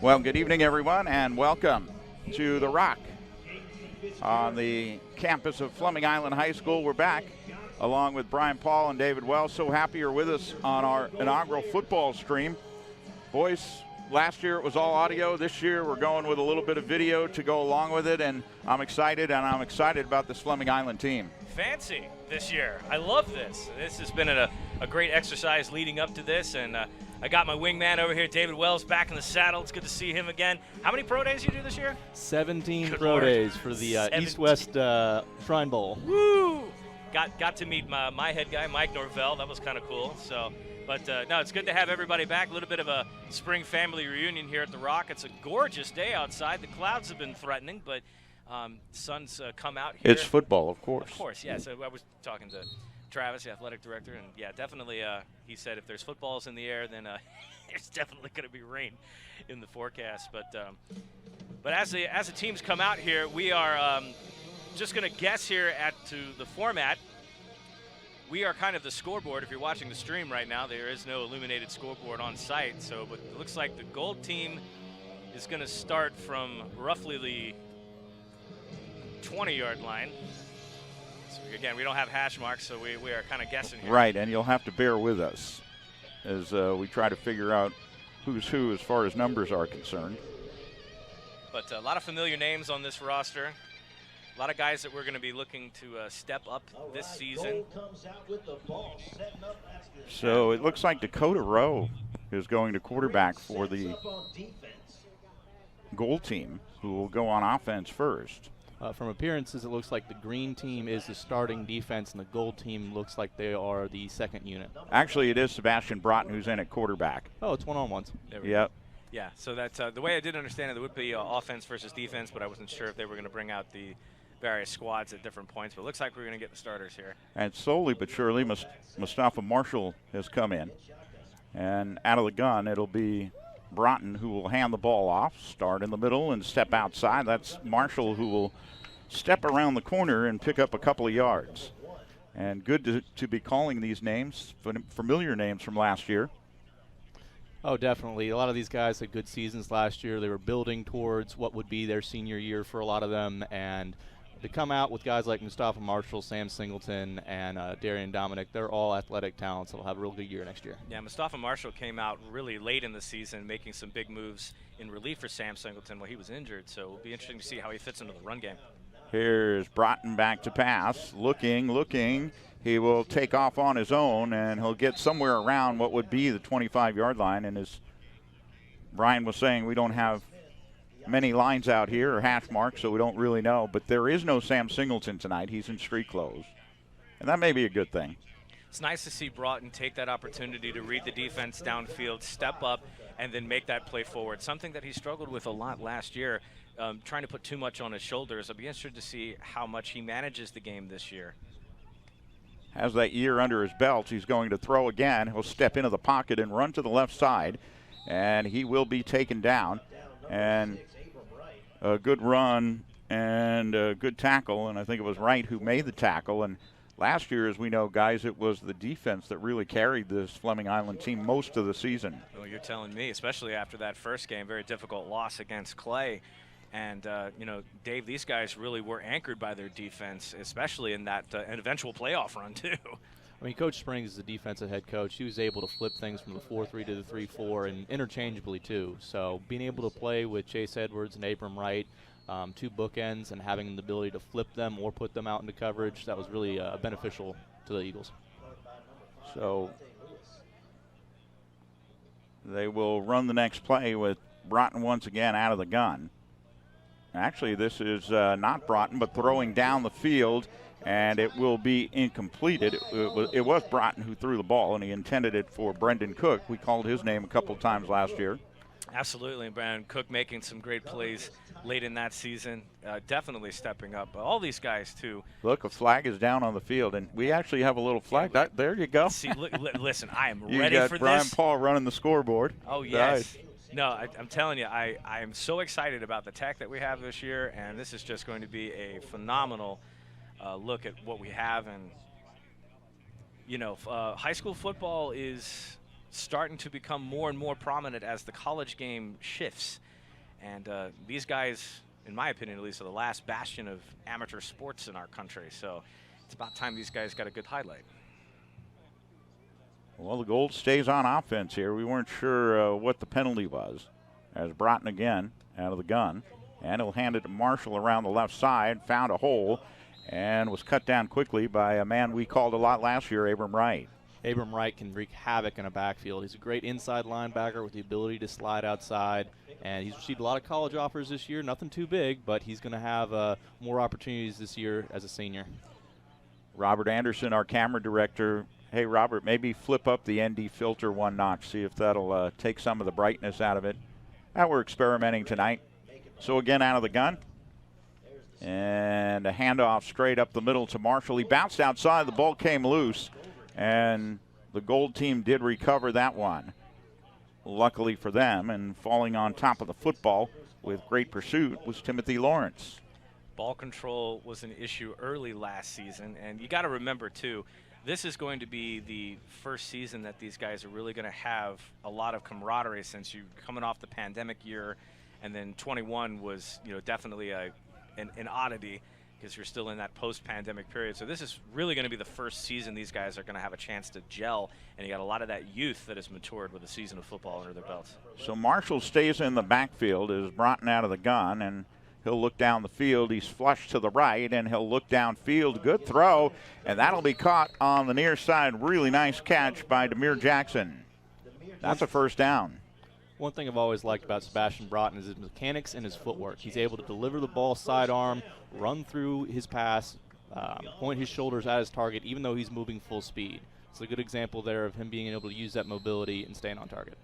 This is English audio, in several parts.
Well, good evening, everyone, and welcome to The Rock on the campus of Fleming Island High School. We're back along with Brian Paul and David Wells. So happy you're with us on our inaugural football stream. Boys, last year it was all audio. This year we're going with a little bit of video to go along with it, and I'm excited about this Fleming Island team. Fancy this year. I love this. This has been a great exercise leading up to this, and I got my wingman over here, David Wells, back in the saddle. It's good to see him again. How many pro days you do this year? 17 Good pro Lord. days for the East-West Shrine Bowl. Woo! Got to meet my head guy, Mike Norvell. That was kind of cool. So, but no, it's good to have everybody back. A little bit of a spring family reunion here at the Rock. It's a gorgeous day outside. The clouds have been threatening, but sun's come out here. It's football, of course. Of course, yeah. So I was talking to Travis, the athletic director, and yeah, definitely he said if there's footballs in the air, then there's definitely going to be rain in the forecast. But as the teams come out here, we are just going to guess here to the format. We are kind of the scoreboard. If you're watching the stream right now, there is no illuminated scoreboard on site. So, but it looks like the gold team is going to start from roughly the 20-yard line. Again, we don't have hash marks, so we are kind of guessing here. Right, and you'll have to bear with us as we try to figure out who's who as far as numbers are concerned. But a lot of familiar names on this roster. A lot of guys that we're going to be looking to step up this season. So it looks like Dakota Rowe is going to quarterback for the goal team, who will go on offense first. From appearances, it looks like the green team is the starting defense, and the gold team looks like they are the second unit. Actually, it is Sebastian Broughton who's in at quarterback. Oh, it's one-on-ones. Yep. Yeah, so that's the way I did understand it. There would be offense versus defense, but I wasn't sure if they were going to bring out the various squads at different points. But it looks like we're going to get the starters here. And slowly but surely, Mustafa Marshall has come in. And out of the gun, it'll be Broughton who will hand the ball off, start in the middle, and step outside. That's Marshall who will step around the corner and pick up a couple of yards. And good to be calling these names, familiar names from last year. Oh, definitely. A lot of these guys had good seasons last year. They were building towards what would be their senior year for a lot of them. And to come out with guys like Mustafa Marshall, Sam Singleton, and Darian Dominic, they're all athletic talents that will have a real good year next year. Yeah, Mustafa Marshall came out really late in the season, making some big moves in relief for Sam Singleton while he was injured. So it'll be interesting to see how he fits into the run game. Here's Broughton back to pass, looking. He will take off on his own, and he'll get somewhere around what would be the 25-yard line. And as Brian was saying, we don't have many lines out here or hash marks, so we don't really know. But there is no Sam Singleton tonight. He's in street clothes, and that may be a good thing. It's nice to see Broughton take that opportunity to read the defense downfield, step up, and then make that play forward, something that he struggled with a lot last year, trying to put too much on his shoulders. I'll be interested to see how much he manages the game this year. Has that year under his belt. He's going to throw again. He'll step into the pocket and run to the left side, and he will be taken down. And a good run and a good tackle, and I think it was Wright who made the tackle. And last year, as we know, guys, it was the defense that really carried this Fleming Island team most of the season. Well, you're telling me, especially after that first game, very difficult loss against Clay. And, Dave, these guys really were anchored by their defense, especially in that an eventual playoff run, too. I mean, Coach Springs is the defensive head coach. He was able to flip things from the 4-3 to the 3-4 and interchangeably, too. So being able to play with Chase Edwards and Abram Wright, two bookends, and having the ability to flip them or put them out into coverage, that was really beneficial to the Eagles. So they will run the next play with Broughton once again out of the gun. Actually, this is not Broughton, but throwing down the field, and it will be incomplete. It was Broughton who threw the ball, and he intended it for Brendan Cook. We called his name a couple of times last year. Absolutely, and Brandon Cook making some great plays late in that season, definitely stepping up. But all these guys, too. Look, a flag is down on the field, and we actually have a little flag. There you go. See, listen, I am you ready got for Brian this. Paul running the scoreboard. Oh, yes. Nice. No, I'm telling you, I am so excited about the tech that we have this year, and this is just going to be a phenomenal look at what we have. And, high school football is starting to become more and more prominent as the college game shifts. And these guys, in my opinion at least, are the last bastion of amateur sports in our country. So it's about time these guys got a good highlight. Well, the Gold stays on offense here. We weren't sure what the penalty was, as Broughton again out of the gun. And he'll hand it to Marshall around the left side, found a hole, and was cut down quickly by a man we called a lot last year, Abram Wright. Abram Wright can wreak havoc in a backfield. He's a great inside linebacker with the ability to slide outside, and he's received a lot of college offers this year. Nothing too big, but he's going to have more opportunities this year as a senior. Robert Anderson, our camera director. Hey, Robert, maybe flip up the ND filter one notch, see if that'll take some of the brightness out of it. We're experimenting tonight. So again, out of the gun. And a handoff straight up the middle to Marshall. He bounced outside, the ball came loose, and the Gold team did recover that one. Luckily for them, and falling on top of the football with great pursuit was Timothy Lawrence. Ball control was an issue early last season, and you got to remember too, this is going to be the first season that these guys are really going to have a lot of camaraderie since you're coming off the pandemic year, and then 21 was, you know, definitely an oddity because you're still in that post-pandemic period. So this is really going to be the first season these guys are going to have a chance to gel, and you got a lot of that youth that has matured with a season of football under their belts. So Marshall stays in the backfield as Broughton out of the gun, and he'll look down the field. He's flushed to the right, and he'll look downfield. Good throw, and that'll be caught on the near side. Really nice catch by Demir Jackson. That's a first down. One thing I've always liked about Sebastian Broughton is his mechanics and his footwork. He's able to deliver the ball sidearm, run through his pass, point his shoulders at his target, even though he's moving full speed. It's a good example there of him being able to use that mobility and staying on target.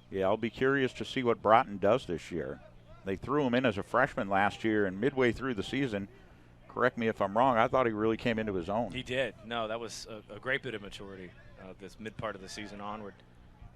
Yeah, I'll be curious to see what Broughton does this year. They threw him in as a freshman last year, and midway through the season, correct me if I'm wrong, I thought he really came into his own. He did. No, that was a great bit of maturity this mid part of the season onward.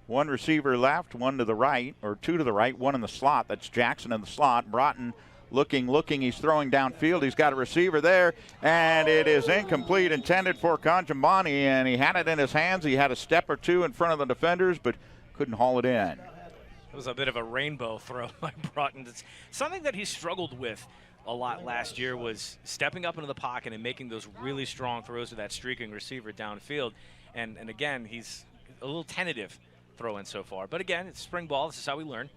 One receiver left, one to the right, or two to the right, one in the slot. That's Jackson in the slot. Broughton looking. He's throwing downfield. He's got a receiver there, and it is incomplete, intended for Kanjambani, and he had it in his hands. He had a step or two in front of the defenders, but couldn't haul it in. It was a bit of a rainbow throw by Broughton. It's something that he struggled with a lot last year, was stepping up into the pocket and making those really strong throws to that streaking receiver downfield. And again, he's a little tentative throwing so far. But again, it's spring ball. This is how we learn.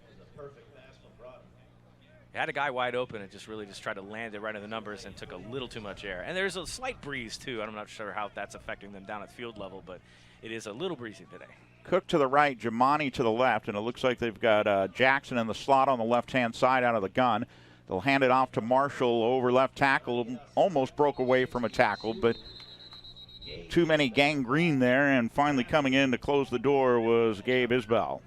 He had a guy wide open and just tried to land it right in the numbers and took a little too much air. And there's a slight breeze, too. I'm not sure how that's affecting them down at field level, but it is a little breezy today. Cook to the right, Jamani to the left, and it looks like they've got Jackson in the slot on the left-hand side out of the gun. They'll hand it off to Marshall over left tackle. Almost broke away from a tackle, but too many gangrene there, and finally coming in to close the door was Gabe Isbell.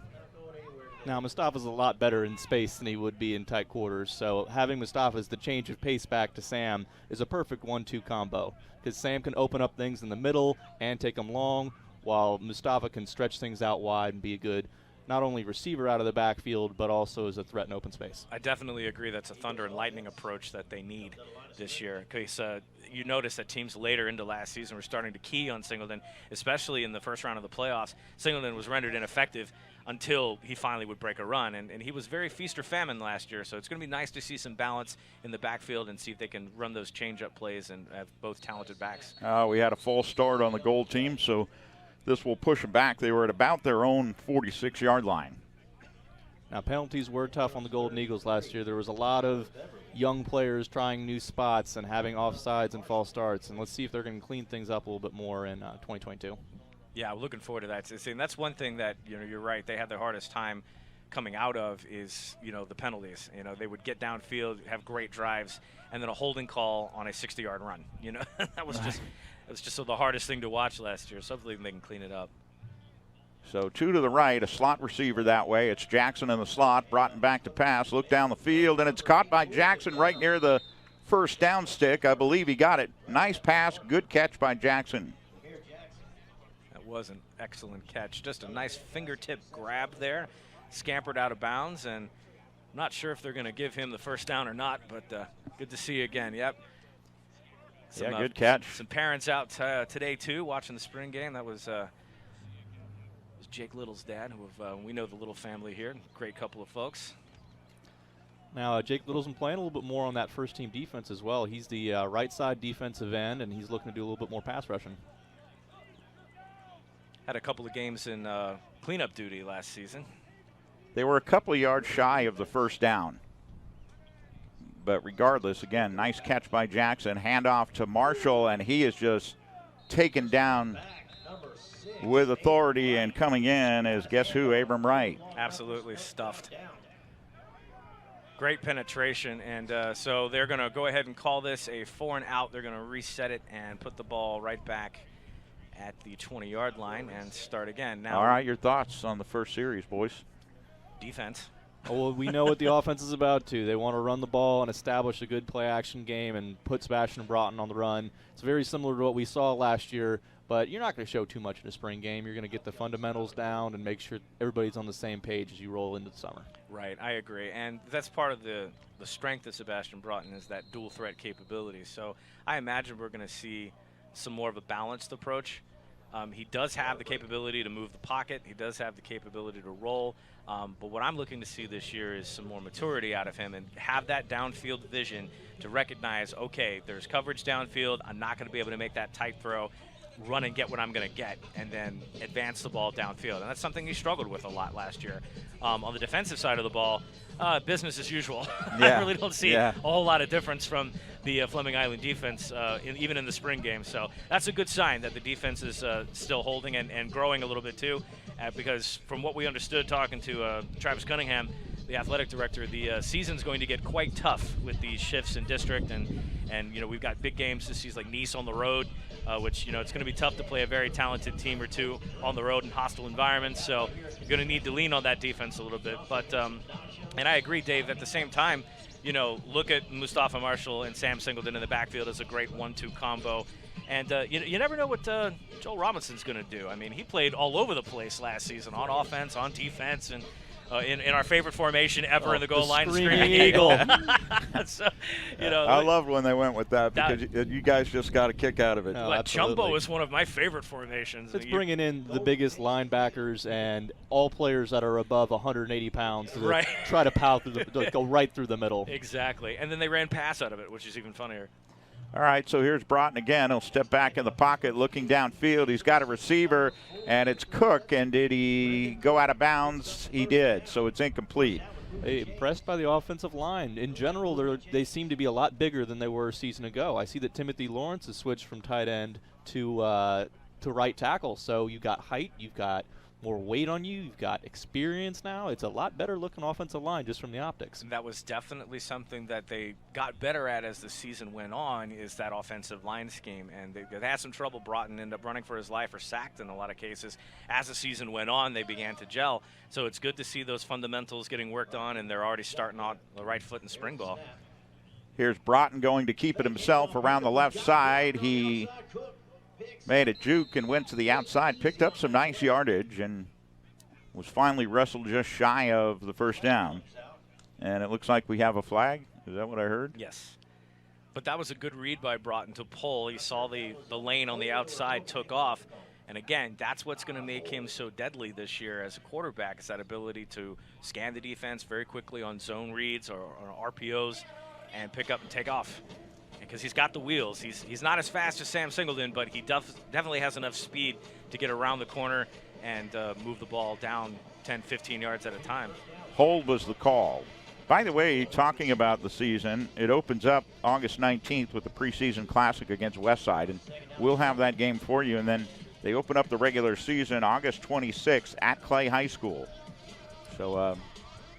Now, Mustafa's a lot better in space than he would be in tight quarters, so having Mustafa as the change of pace back to Sam is a perfect 1-2 combo, because Sam can open up things in the middle and take them long, while Mustafa can stretch things out wide and be a good not only receiver out of the backfield, but also as a threat in open space. I definitely agree that's a thunder and lightning approach that they need this year. Because you notice that teams later into last season were starting to key on Singleton, especially in the first round of the playoffs. Singleton was rendered ineffective until he finally would break a run, and he was very feast or famine last year. So it's going to be nice to see some balance in the backfield and see if they can run those change-up plays and have both talented backs. We had a false start on the Gold team, so this will push them back. They were at about their own 46-yard line. Now, penalties were tough on the Golden Eagles last year. There was a lot of young players trying new spots and having offsides and false starts, and let's see if they're going to clean things up a little bit more in 2022. Yeah, we're looking forward to that. And that's one thing that, you're right, they had their hardest time coming out of is, the penalties. They would get downfield, have great drives, and then a holding call on a 60-yard run. That was just it was just the hardest thing to watch last year. So hopefully they can clean it up. So two to the right, a slot receiver that way. It's Jackson in the slot, Broughton back to pass, look down the field, and it's caught by Jackson right near the first down stick. I believe he got it. Nice pass, good catch by Jackson. That was an excellent catch. Just a nice fingertip grab there. Scampered out of bounds, and I'm not sure if they're going to give him the first down or not, but good to see you again. Yep. Good catch. Some parents out today, too, watching the spring game. That was Jake Little's dad, who we know the Little family here. Great couple of folks. Now, Jake Little's been playing a little bit more on that first-team defense as well. He's the right side defensive end, and he's looking to do a little bit more pass rushing. Had a couple of games in cleanup duty last season. They were a couple of yards shy of the first down. But regardless, again, nice catch by Jackson. Handoff to Marshall, and he is just taken down with authority, and coming in is, guess who, Abram Wright. Absolutely stuffed. Great penetration, and so they're going to go ahead and call this a 4-and-out. They're going to reset it and put the ball right back at the 20-yard line and start again. Now, all right, your thoughts on the first series, boys? Defense. Well, we know what the offense is about, too. They want to run the ball and establish a good play-action game and put Sebastian Broughton on the run. It's very similar to what we saw last year, but you're not going to show too much in a spring game. You're going to get the fundamentals down and make sure everybody's on the same page as you roll into the summer. Right, I agree. And that's part of the strength of Sebastian Broughton is that dual threat capability. So I imagine we're going to see some more of a balanced approach. He does have the capability to move the pocket. He does have the capability to roll. But what I'm looking to see this year is some more maturity out of him and have that downfield vision to recognize, okay, there's coverage downfield. I'm not going to be able to make that tight throw. Run and get what I'm going to get, and then advance the ball downfield. And that's something he struggled with a lot last year. On the defensive side of the ball, business as usual. Yeah. I really don't see a whole lot of difference from the Fleming Island defense, even in the spring game. So that's a good sign that the defense is still holding and growing a little bit too, because from what we understood talking to Travis Cunningham, the athletic director, the season's going to get quite tough with these shifts in district, and you know, we've got big games this season like Nice on the road, which, you know, it's going to be tough to play a very talented team or two on the road in hostile environments. So you're going to need to lean on that defense a little bit. But and I agree, Dave. At the same time, you know, look at Mustafa Marshall and Sam Singleton in the backfield as a great 1-2 combo. And you never know what Joel Robinson's going to do. I mean, he played all over the place last season on offense, on defense, and in our favorite formation ever in the goal line, Screaming Eagle. So, you know, I loved when they went with that because you guys just got a kick out of it. No, Chumbo is one of my favorite formations. It's bringing in the biggest linebackers and all players that are above 180 pounds to try to power through go right through the middle. Exactly, and then they ran pass out of it, which is even funnier. All right, so here's Broughton again. He'll step back in the pocket, looking downfield. He's got a receiver, and it's Cook. And did he go out of bounds? He did, so it's incomplete. Impressed by the offensive line. In general, they seem to be a lot bigger than they were a season ago. I see that Timothy Lawrence has switched from tight end to right tackle. So you've got height, you've got more weight on you, you've got experience now. It's a lot better looking offensive line just from the optics. And that was definitely something that they got better at as the season went on, is that offensive line scheme. And they had some trouble. Broughton ended up running for his life or sacked in a lot of cases. As the season went on, they began to gel. So it's good to see those fundamentals getting worked on, and they're already starting on the right foot in spring ball. Here's Broughton going to keep it himself around the left side. He made a juke and went to the outside, picked up some nice yardage, and was finally wrestled just shy of the first down. And it looks like we have a flag. Is that what I heard? Yes. But that was a good read by Broughton to pull. He saw the lane on the outside, took off. And again, that's what's going to make him so deadly this year as a quarterback, is that ability to scan the defense very quickly on zone reads or RPOs and pick up and take off. Because he's got the wheels. He's not as fast as Sam Singleton, but he definitely has enough speed to get around the corner and move the ball down 10, 15 yards at a time. Hold was the call. By the way, talking about the season, it opens up August 19th with the preseason classic against Westside, and we'll have that game for you. And then they open up the regular season August 26th at Clay High School. So,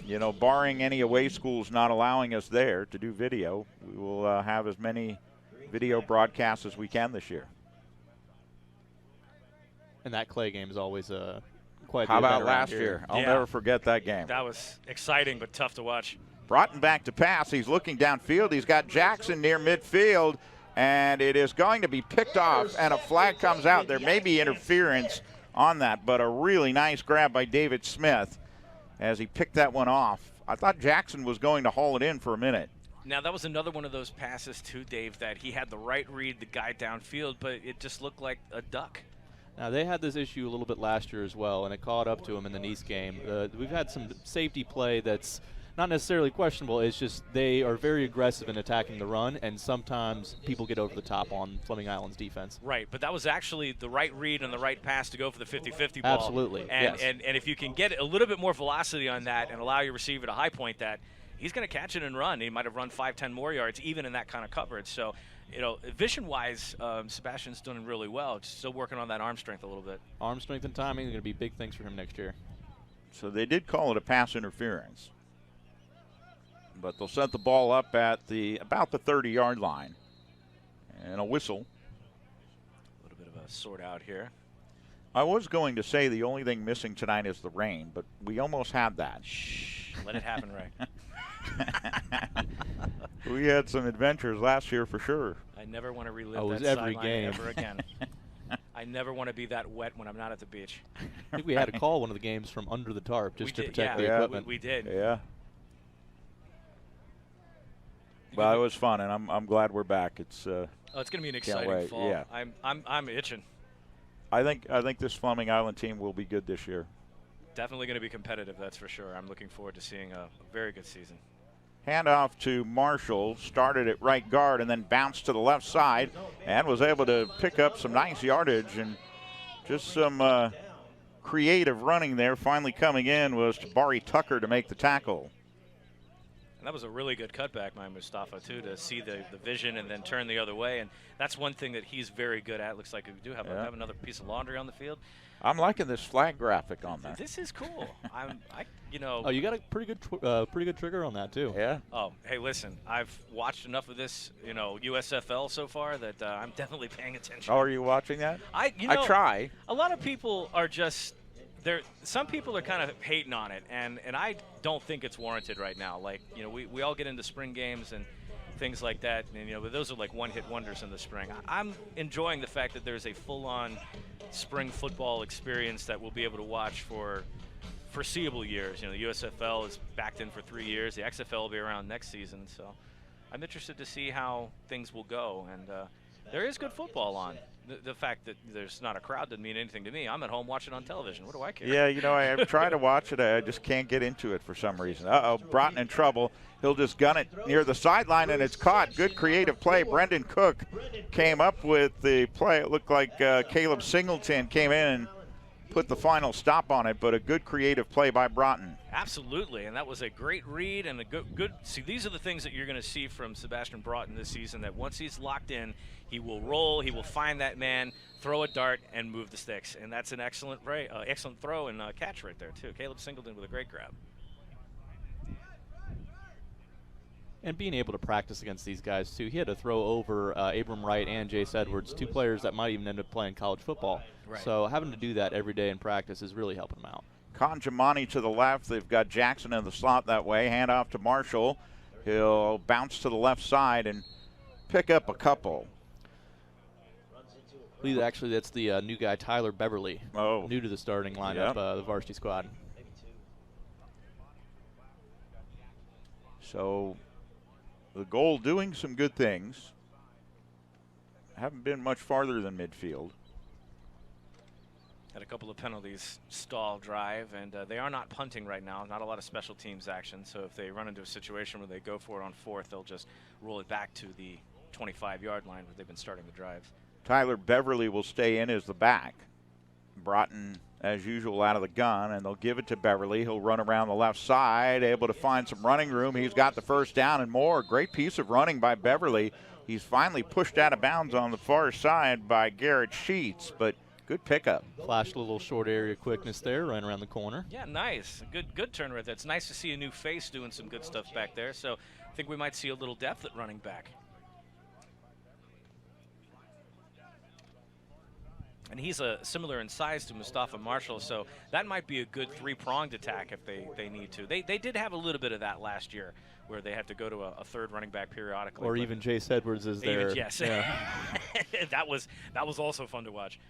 you know, barring any away schools not allowing us there to do video, we will have as many video broadcasts as we can this year. And that Clay game is always quite. How about last year? I'll never forget that game. That was exciting but tough to watch. Broughton back to pass. He's looking downfield. He's got Jackson near midfield, and it is going to be picked off, and a flag comes out. There may be interference on that, but a really nice grab by David Smith as he picked that one off. I thought Jackson was going to haul it in for a minute. Now, that was another one of those passes, too, Dave, that he had the right read, the guy downfield, but it just looked like a duck. Now, they had this issue a little bit last year as well, and it caught up to them in the Nice game. We've had some safety play that's not necessarily questionable. It's just they are very aggressive in attacking the run, and sometimes people get over the top on Fleming Island's defense. Right, but that was actually the right read and the right pass to go for the 50-50 ball. Absolutely, and, yes. and if you can get a little bit more velocity on that and allow your receiver to high point that, he's going to catch it and run. He might have run 5-10 more yards even in that kind of coverage. So, vision-wise, Sebastian's doing really well. Just still working on that arm strength a little bit. Arm strength and timing are going to be big things for him next year. So they did call it a pass interference. But they'll set the ball up at about the 30-yard line. And a whistle. A little bit of a sort out here. I was going to say the only thing missing tonight is the rain, but we almost had that. Shh. Let it happen, Ray. We had some adventures last year for sure. I never want to relive Oh, it that was every sideline game. ever again. I never want to be that wet when I'm not at the beach. I think we had to call one of the games from under the tarp just to protect the equipment. We did. Yeah. Well, it was fun, and I'm glad we're back. It's it's going to be an exciting fall. Yeah. I'm itching. I think this Fleming Island team will be good this year. Definitely going to be competitive, that's for sure. I'm looking forward to seeing a very good season. Handoff to Marshall, started at right guard and then bounced to the left side and was able to pick up some nice yardage and just some creative running there. Finally coming in was Tabari Tucker to make the tackle. And that was a really good cutback by Mustafa, too, to see the vision and then turn the other way. And that's one thing that he's very good at. Looks like we do have, have another piece of laundry on the field. I'm liking this flag graphic on there. This is cool. Oh, you got a pretty good trigger on that too. Yeah. Oh, hey, listen, I've watched enough of this, USFL so far that I'm definitely paying attention. Oh, are you watching that? I try. A lot of people are just some people are kind of hating on it, and I don't think it's warranted right now. Like, we all get into spring games and things like that, and but those are like one-hit wonders in the spring. I'm enjoying the fact that there's a full-on spring football experience that we'll be able to watch for foreseeable years. The USFL is backed in for 3 years. The XFL will be around next season, so I'm interested to see how things will go. And there is good football on. The fact that there's not a crowd doesn't mean anything to me. I'm at home watching on television. What do I care? Yeah, I've tried to watch it. I just can't get into it for some reason. Uh-oh, Broughton in trouble. He'll just gun it near the sideline, and it's caught. Good creative play. Brendan Cook came up with the play. It looked like Caleb Singleton came in and put the final stop on it, but a good creative play by Broughton. Absolutely, and that was a great read and a good. See, these are the things that you're going to see from Sebastian Broughton this season, that once he's locked in, he will roll, he will find that man, throw a dart, and move the sticks. And that's an excellent throw and catch right there, too. Caleb Singleton with a great grab. And being able to practice against these guys, too. He had to throw over Abram Wright and Jace Edwards, two players that might even end up playing college football. Right. So having to do that every day in practice is really helping him out. Conjamani to the left. They've got Jackson in the slot that way. Hand off to Marshall. He'll bounce to the left side and pick up a couple. I believe actually that's the new guy, Tyler Beverly, new to the starting lineup, the varsity squad. So the goal doing some good things. Haven't been much farther than midfield. Had a couple of penalties, stall drive, and they are not punting right now. Not a lot of special teams action, so if they run into a situation where they go for it on fourth, they'll just roll it back to the 25-yard line where they've been starting the drives. Tyler Beverly will stay in as the back. Broughton, as usual, out of the gun, and they'll give it to Beverly. He'll run around the left side, able to find some running room. He's got the first down and more. Great piece of running by Beverly. He's finally pushed out of bounds on the far side by Garrett Sheets, but good pickup. Flashed a little short area quickness there, right around the corner. Yeah, nice. Good turn right there. It's nice to see a new face doing some good stuff back there, so I think we might see a little depth at running back. And he's similar in size to Mustafa Marshall, so that might be a good three-pronged attack if they need to. They did have a little bit of that last year, where they had to go to a third running back periodically. Or even Jace Edwards is there. Yes. Yeah. that was also fun to watch.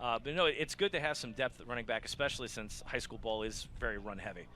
But no, it's good to have some depth at running back, especially since high school ball is very run-heavy.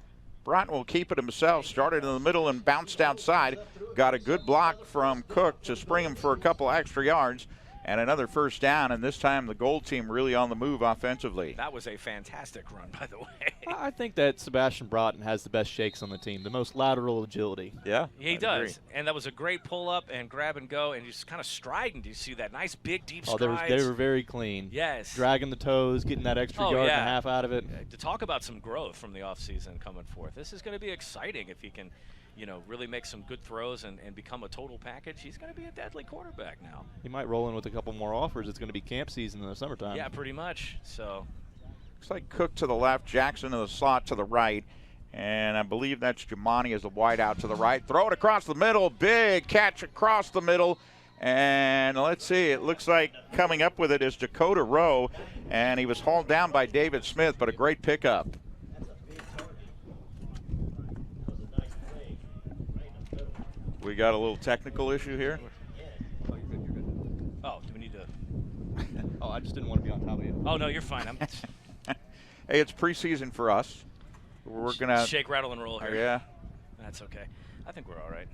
Broughton will keep it himself. Started in the middle and bounced outside. Got a good block from Cook to spring him for a couple extra yards. And another first down, and this time the gold team really on the move offensively. That was a fantastic run, by the way. I think that Sebastian Broughton has the best shakes on the team, the most lateral agility. Yeah, he does. And that was a great pull-up and grab and go, and just kind of striding. Do you see that? Nice, big, deep strides. They were very clean. Yes. Dragging the toes, getting that extra yard and a half out of it. To talk about some growth from the offseason coming forth, this is going to be exciting if he can – really make some good throws and become a total package. He's going to be a deadly quarterback now. He might roll in with a couple more offers. It's going to be camp season in the summertime. Yeah, pretty much. So, looks like Cook to the left, Jackson in the slot to the right, and I believe that's Jamani as the wide out to the right. Throw it across the middle, big catch across the middle, and let's see, it looks like coming up with it is Dakota Rowe, and he was hauled down by David Smith, but a great pickup. We got a little technical issue here. Oh, you're good, you're good. Oh, do we need to? Oh, I just didn't want to be on top of you. Oh, no, you're fine. Hey, it's preseason for us. We're going to shake, rattle, and roll here. Yeah. That's okay. I think we're all right.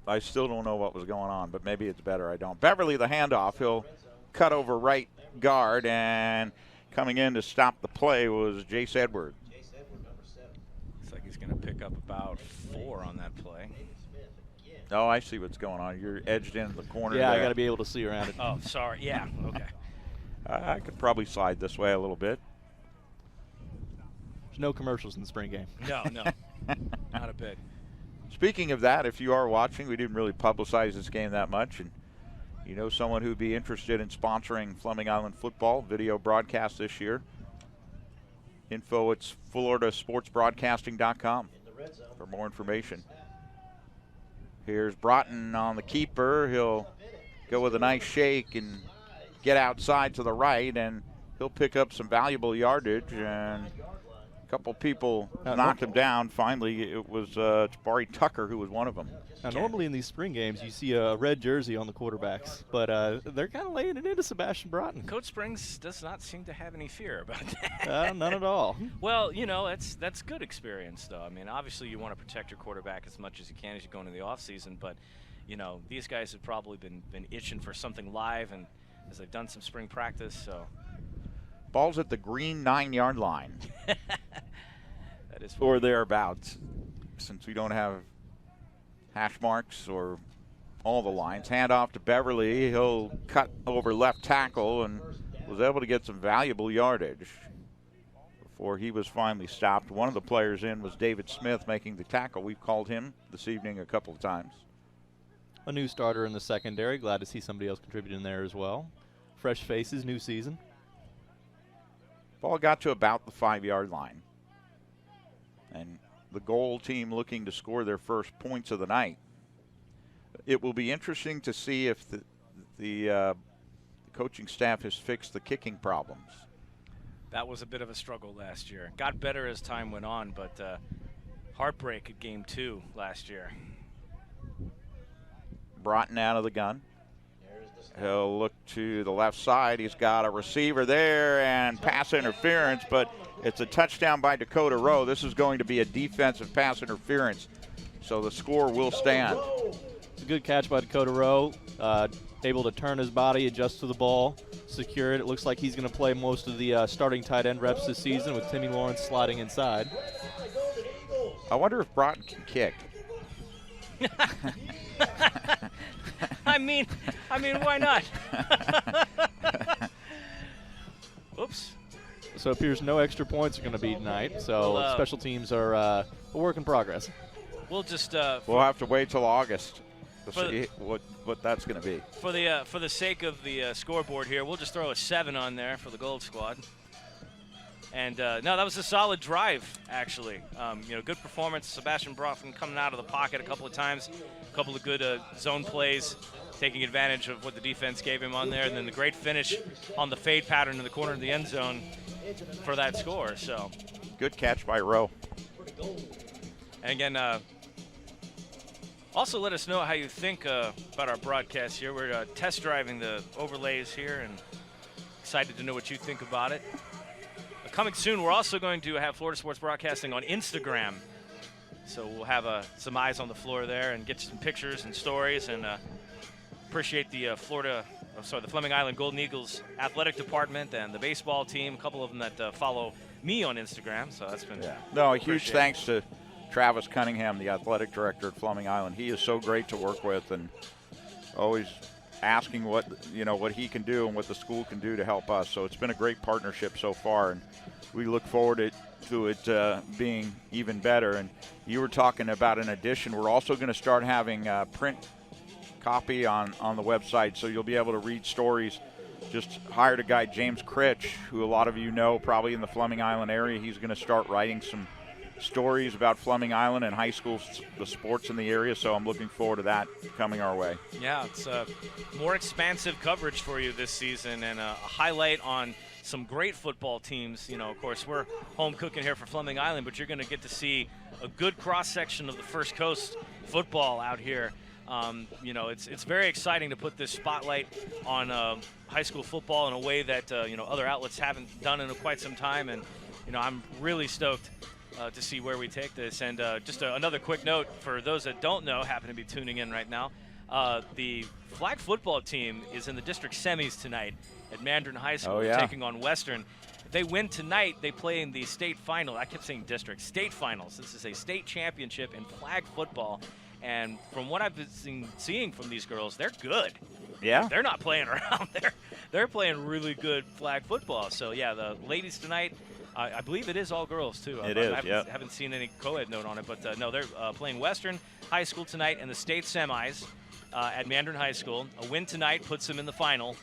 I still don't know what was going on, but maybe it's better I don't. Beverly, the handoff. He'll cut over right guard, and coming in to stop the play was Jace Edwards. Looks like he's going to pick up about 4 on that play. Oh, I see what's going on. You're edged into the corner. Yeah, there. I got to be able to see around it. Oh, sorry. Yeah, okay. I could probably slide this way a little bit. There's no commercials in the spring game. No, not a bit. Speaking of that, if you are watching, we didn't really publicize this game that much, and you know someone who'd be interested in sponsoring Fleming Island football video broadcast this year, info at floridasportsbroadcasting.com for more information. Here's Broughton on the keeper. He'll go with a nice shake and get outside to the right, and he'll pick up some valuable yardage, and a couple people knocked him down. Finally, it was Jabari Tucker who was one of them. Now, normally in these spring games, you see a red jersey on the quarterbacks, but they're kind of laying it into Sebastian Broughton. Coach Springs does not seem to have any fear about that. None at all. Well, that's good experience, though. I mean, obviously you want to protect your quarterback as much as you can as you go into the offseason, but, these guys have probably been itching for something live, and as they've done some spring practice, so. Ball's at the green 9-yard line. That is or thereabouts, since we don't have hash marks or all the lines. Hand off to Beverly. He'll cut over left tackle and was able to get some valuable yardage before he was finally stopped. One of the players in was David Smith making the tackle. We've called him this evening a couple of times. A new starter in the secondary. Glad to see somebody else contributing there as well. Fresh faces, new season. Ball got to about the 5-yard line. And the goal team looking to score their first points of the night. It will be interesting to see if the coaching staff has fixed the kicking problems. That was a bit of a struggle last year. Got better as time went on, but heartbreak at game 2 last year. Broughton out of the gun. He'll look to the left side. He's got a receiver there and pass interference, but it's a touchdown by Dakota Rowe. This is going to be a defensive pass interference, so the score will stand. It's a good catch by Dakota Rowe. Able to turn his body, adjust to the ball, secure it. It looks like he's going to play most of the starting tight end reps this season with Timmy Lawrence sliding inside. I wonder if Broughton can kick. I mean, why not? Oops. So it appears no extra points are going to be tonight. So special teams are a work in progress. We'll just we'll have to wait till August to see what that's going to be. For the sake of the scoreboard here, we'll just throw a 7 on there for the Gold Squad. And no, that was a solid drive, actually. Good performance. Sebastian Broughton coming out of the pocket a couple of times, a couple of good zone plays, taking advantage of what the defense gave him on there, and then the great finish on the fade pattern in the corner of the end zone for that score. So good catch by Rowe. And again, also let us know how you think about our broadcast here. We're test driving the overlays here, and excited to know what you think about it. Coming soon, we're also going to have Florida Sports Broadcasting on Instagram. So we'll have some eyes on the floor there and get some pictures and stories and appreciate the the Fleming Island Golden Eagles athletic department and the baseball team, a couple of them that follow me on Instagram, so that's been No, a huge thanks to Travis Cunningham, the athletic director at Fleming Island. He is so great to work with and always asking what he can do and what the school can do to help us. So it's been a great partnership so far, and we look forward to it being even better. And you were talking about an addition. We're also going to start having print copy on the website, so you'll be able to read stories. Just hired a guy, James Critch, who a lot of you know probably in the Fleming Island area. He's going to start writing some stories about Fleming Island and high schools, the sports in the area, so I'm looking forward to that coming our way. Yeah, it's more expansive coverage for you this season, and a highlight on some great football teams. Of course, we're home cooking here for Fleming Island, but you're going to get to see a good cross-section of the First Coast football out here. It's very exciting to put this spotlight on high school football in a way that other outlets haven't done in quite some time, and I'm really stoked to see where we take this. And just another quick note for those that don't know, happen to be tuning in right now, the flag football team is in the district semis tonight at Mandarin High School, taking on Western. If they win tonight, they play in the state final. I kept saying district. State finals. This is a state championship in flag football. And from what I've been seeing from these girls, they're good. Yeah. They're not playing around. They're playing really good flag football. So, yeah, the ladies tonight, I believe it is all girls, too. I haven't seen any co-ed note on it. But, no, they're playing Western High School tonight in the state semis at Mandarin High School. A win tonight puts them in the final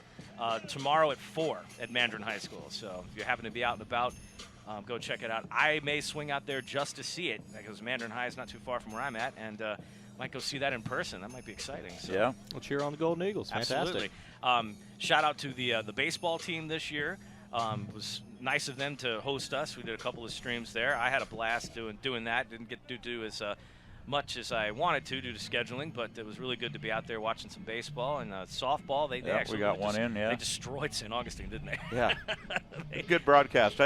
tomorrow at 4 at Mandarin High School. So if you happen to be out and about, go check it out. I may swing out there just to see it because Mandarin High is not too far from where I'm at, and might go see that in person. That might be exciting. So. Yeah. We'll cheer on the Golden Eagles. Fantastic. Absolutely. Shout out to the baseball team this year. It was nice of them to host us. We did a couple of streams there. I had a blast doing that. Didn't get to do as much as I wanted to due to scheduling, but it was really good to be out there watching some baseball and softball. They actually we got one in. They destroyed St. Augustine, didn't they? Yeah. Good broadcast.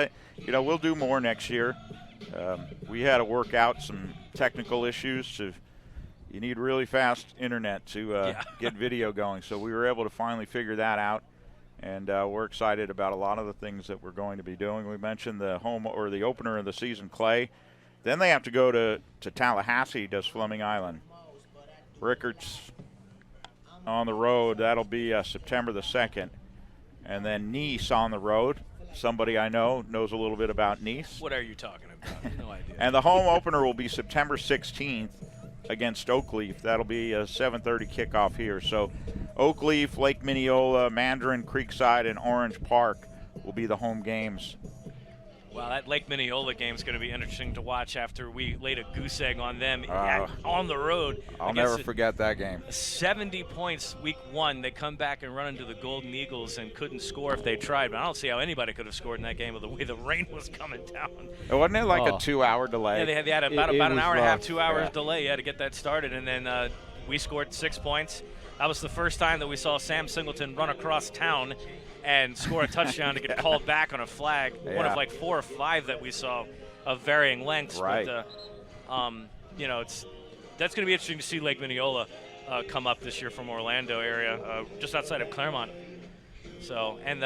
We'll do more next year. We had to work out some technical issues. You need really fast internet to get video going, so we were able to finally figure that out, and we're excited about a lot of the things that we're going to be doing. We mentioned the opener of the season, Clay. Then they have to go to Tallahassee, does Fleming Island. Rickards on the road. That'll be September the 2nd. And then Nice on the road. Somebody I know knows a little bit about Nice. What are you talking about? No idea. And the home opener will be September 16th against Oakleaf. That'll be a 7:30 kickoff here. So Oakleaf, Lake Minneola, Mandarin, Creekside, and Orange Park will be the home games. Well, that Lake Minneola game is going to be interesting to watch after we laid a goose egg on them on the road. I'll never forget that game. 70 points week 1. They come back and run into the Golden Eagles and couldn't score if they tried. But I don't see how anybody could have scored in that game with the way the rain was coming down. Wasn't it like a 2-hour delay? Yeah, they had about an hour and a half, 2 hours delay to get that started. And then we scored 6 points. That was the first time that we saw Sam Singleton run across town and score a touchdown to get called back on a flag. One of like 4 or 5 that we saw of varying lengths. Right. But, that's going to be interesting to see Lake Minneola come up this year from Orlando area, just outside of Claremont. So, and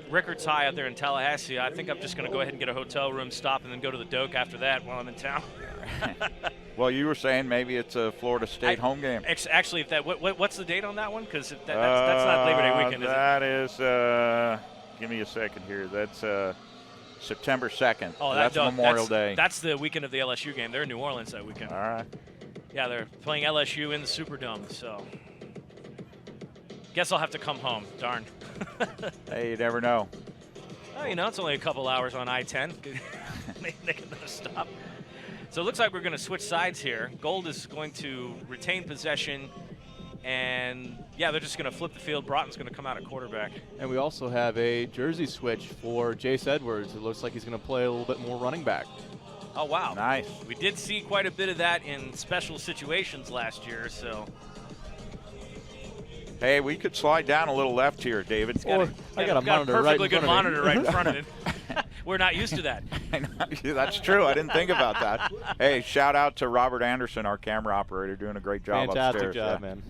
Rickards High out there in Tallahassee. I think I'm just going to go ahead and get a hotel room, stop, and then go to the Doak after that while I'm in town. Well, you were saying maybe it's a Florida State home game. Actually, what's the date on that one? Because that's not Labor Day weekend, is it? That is, give me a second here. That's September 2nd. Oh, that's Memorial Day. That's the weekend of the LSU game. They're in New Orleans that weekend. All right. Yeah, they're playing LSU in the Superdome, so guess I'll have to come home. Darn. Hey, you never know. Well, it's only a couple hours on I-10. Make another stop. So it looks like we're going to switch sides here. Gold is going to retain possession, and, they're just going to flip the field. Broughton's going to come out at quarterback. And we also have a jersey switch for Jace Edwards. It looks like he's going to play a little bit more running back. Oh, wow. Nice. We did see quite a bit of that in special situations last year, so. Hey, we could slide down a little left here, David. I got a monitor right in front of me. Perfectly good monitor right in front of it. We're not used to that. That's true. I didn't think about that. Hey, shout out to Robert Anderson, our camera operator, doing a great job Fantastic upstairs. Job, man.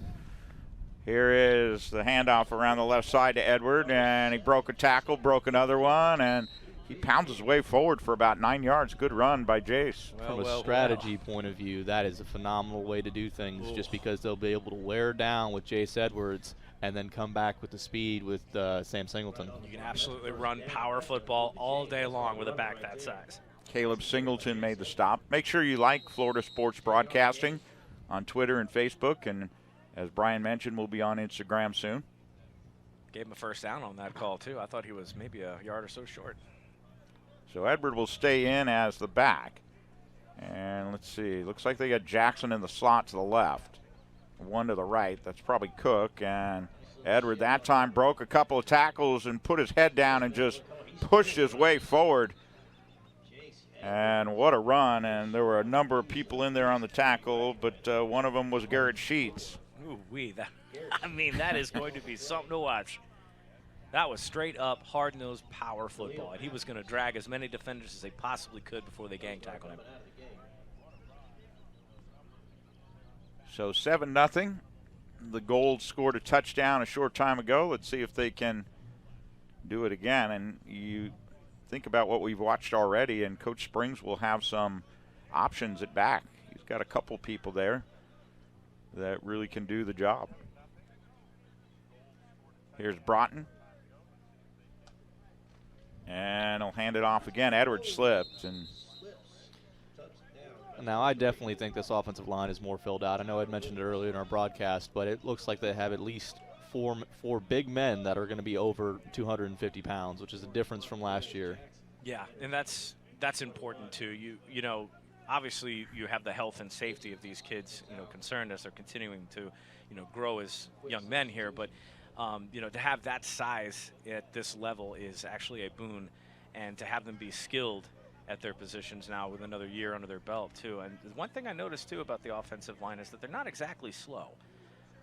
Here is the handoff around the left side to Edward, and he broke a tackle, broke another one, and he pounds his way forward for about 9 yards. Good run by Jace. From a strategy point of view, that is a phenomenal way to do things, just because they'll be able to wear down with Jace Edwards and then come back with the speed with Sam Singleton. You can absolutely run power football all day long with a back that size. Caleb Singleton made the stop. Make sure you like Florida Sports Broadcasting on Twitter and Facebook, and as Brian mentioned, we'll be on Instagram soon. Gave him a first down on that call, too. I thought he was maybe a yard or so short. So Edward will stay in as the back. And let's see. Looks like they got Jackson in the slot to the left. One to the right. That's probably Cook. And Edward that time broke a couple of tackles and put his head down and just pushed his way forward. And what a run. And there were a number of people in there on the tackle, but one of them was Garrett Sheets. Ooh-wee. That is going to be something to watch. That was straight up, hard-nosed power football. And he was going to drag as many defenders as they possibly could before they gang tackled him. So 7-0. The Golds scored a touchdown a short time ago. Let's see if they can do it again. And you think about what we've watched already, and Coach Springs will have some options at back. He's got a couple people there that really can do the job. Here's Broughton. And he'll hand it off again. Edwards slipped. And now, I definitely think this offensive line is more filled out. I know I'd mentioned it earlier in our broadcast, but it looks like they have at least four big men that are going to be over 250 pounds, which is a difference from last year. Yeah, and that's important too. You know, obviously you have the health and safety of these kids, concerned as they're continuing to, grow as young men here. But to have that size at this level is actually a boon, and to have them be skilled at their positions now with another year under their belt too. And one thing I noticed too about the offensive line is that they're not exactly slow.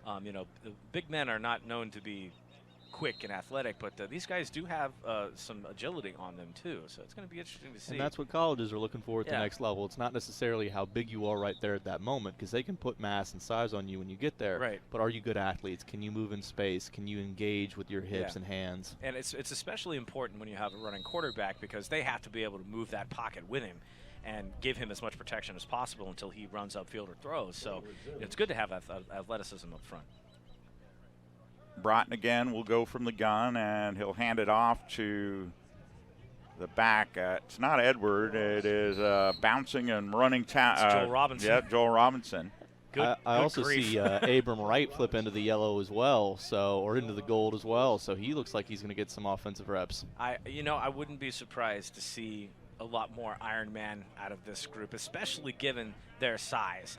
The big men are not known to be quick and athletic, but these guys do have some agility on them too. So it's going to be interesting to see. And that's what colleges are looking for at the next level. It's not necessarily how big you are right there at that moment, because they can put mass and size on you when you get there. Right. But are you good athletes? Can you move in space? Can you engage with your hips and hands? And it's especially important when you have a running quarterback, because they have to be able to move that pocket with him and give him as much protection as possible until he runs upfield or throws. So it's good to have athleticism up front. Broughton again will go from the gun, and he'll hand it off to the back. It's not Edward. It is bouncing and running. Joel Robinson. Yeah, Joel Robinson. I also see Abram Wright flip into the yellow as well, or into the gold as well. So he looks like he's going to get some offensive reps. I wouldn't be surprised to see a lot more Iron Man out of this group, especially given their size.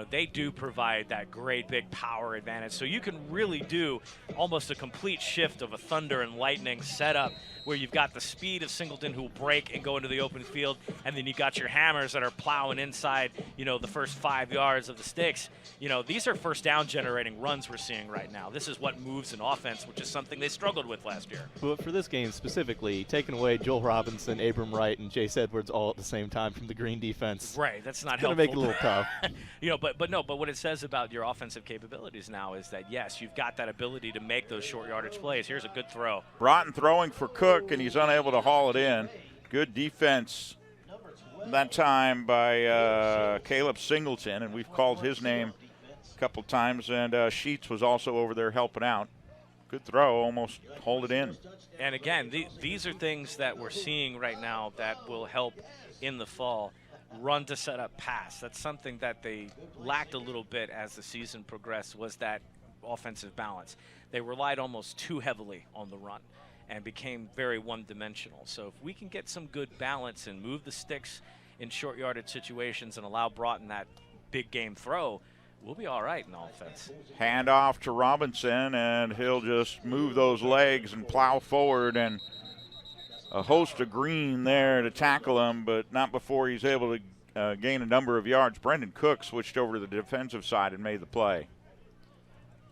They do provide that great big power advantage. So you can really do almost a complete shift of a thunder and lightning setup, where you've got the speed of Singleton, who will break and go into the open field, and then you got your hammers that are plowing inside, the first 5 yards of the sticks. These are first down generating runs we're seeing right now. This is what moves an offense, which is something they struggled with last year. But for this game specifically, taking away Joel Robinson, Abram Wright, and Jace Edwards all at the same time from the Green defense. Right, that's not helpful. helpful. Going to make it a little tough. But what it says about your offensive capabilities now is that, yes, you've got that ability to make those short yardage plays. Here's a good throw. Broughton throwing for Cook, and he's unable to haul it in. Good defense that time by Caleb Singleton, and we've called his name a couple times, and Sheets was also over there helping out. Good throw, almost hauled it in. And again, these are things that we're seeing right now that will help in the fall. Run to set up pass. That's something that they lacked a little bit as the season progressed, was that offensive balance. They relied almost too heavily on the run and became very one-dimensional. So if we can get some good balance and move the sticks in short yardage situations and allow Broughton that big game throw, we'll be all right in offense. Hand off to Robinson, and he'll just move those legs and plow forward, and a host of green there to tackle him, but not before he's able to gain a number of yards. Brendan Cook switched over to the defensive side and made the play.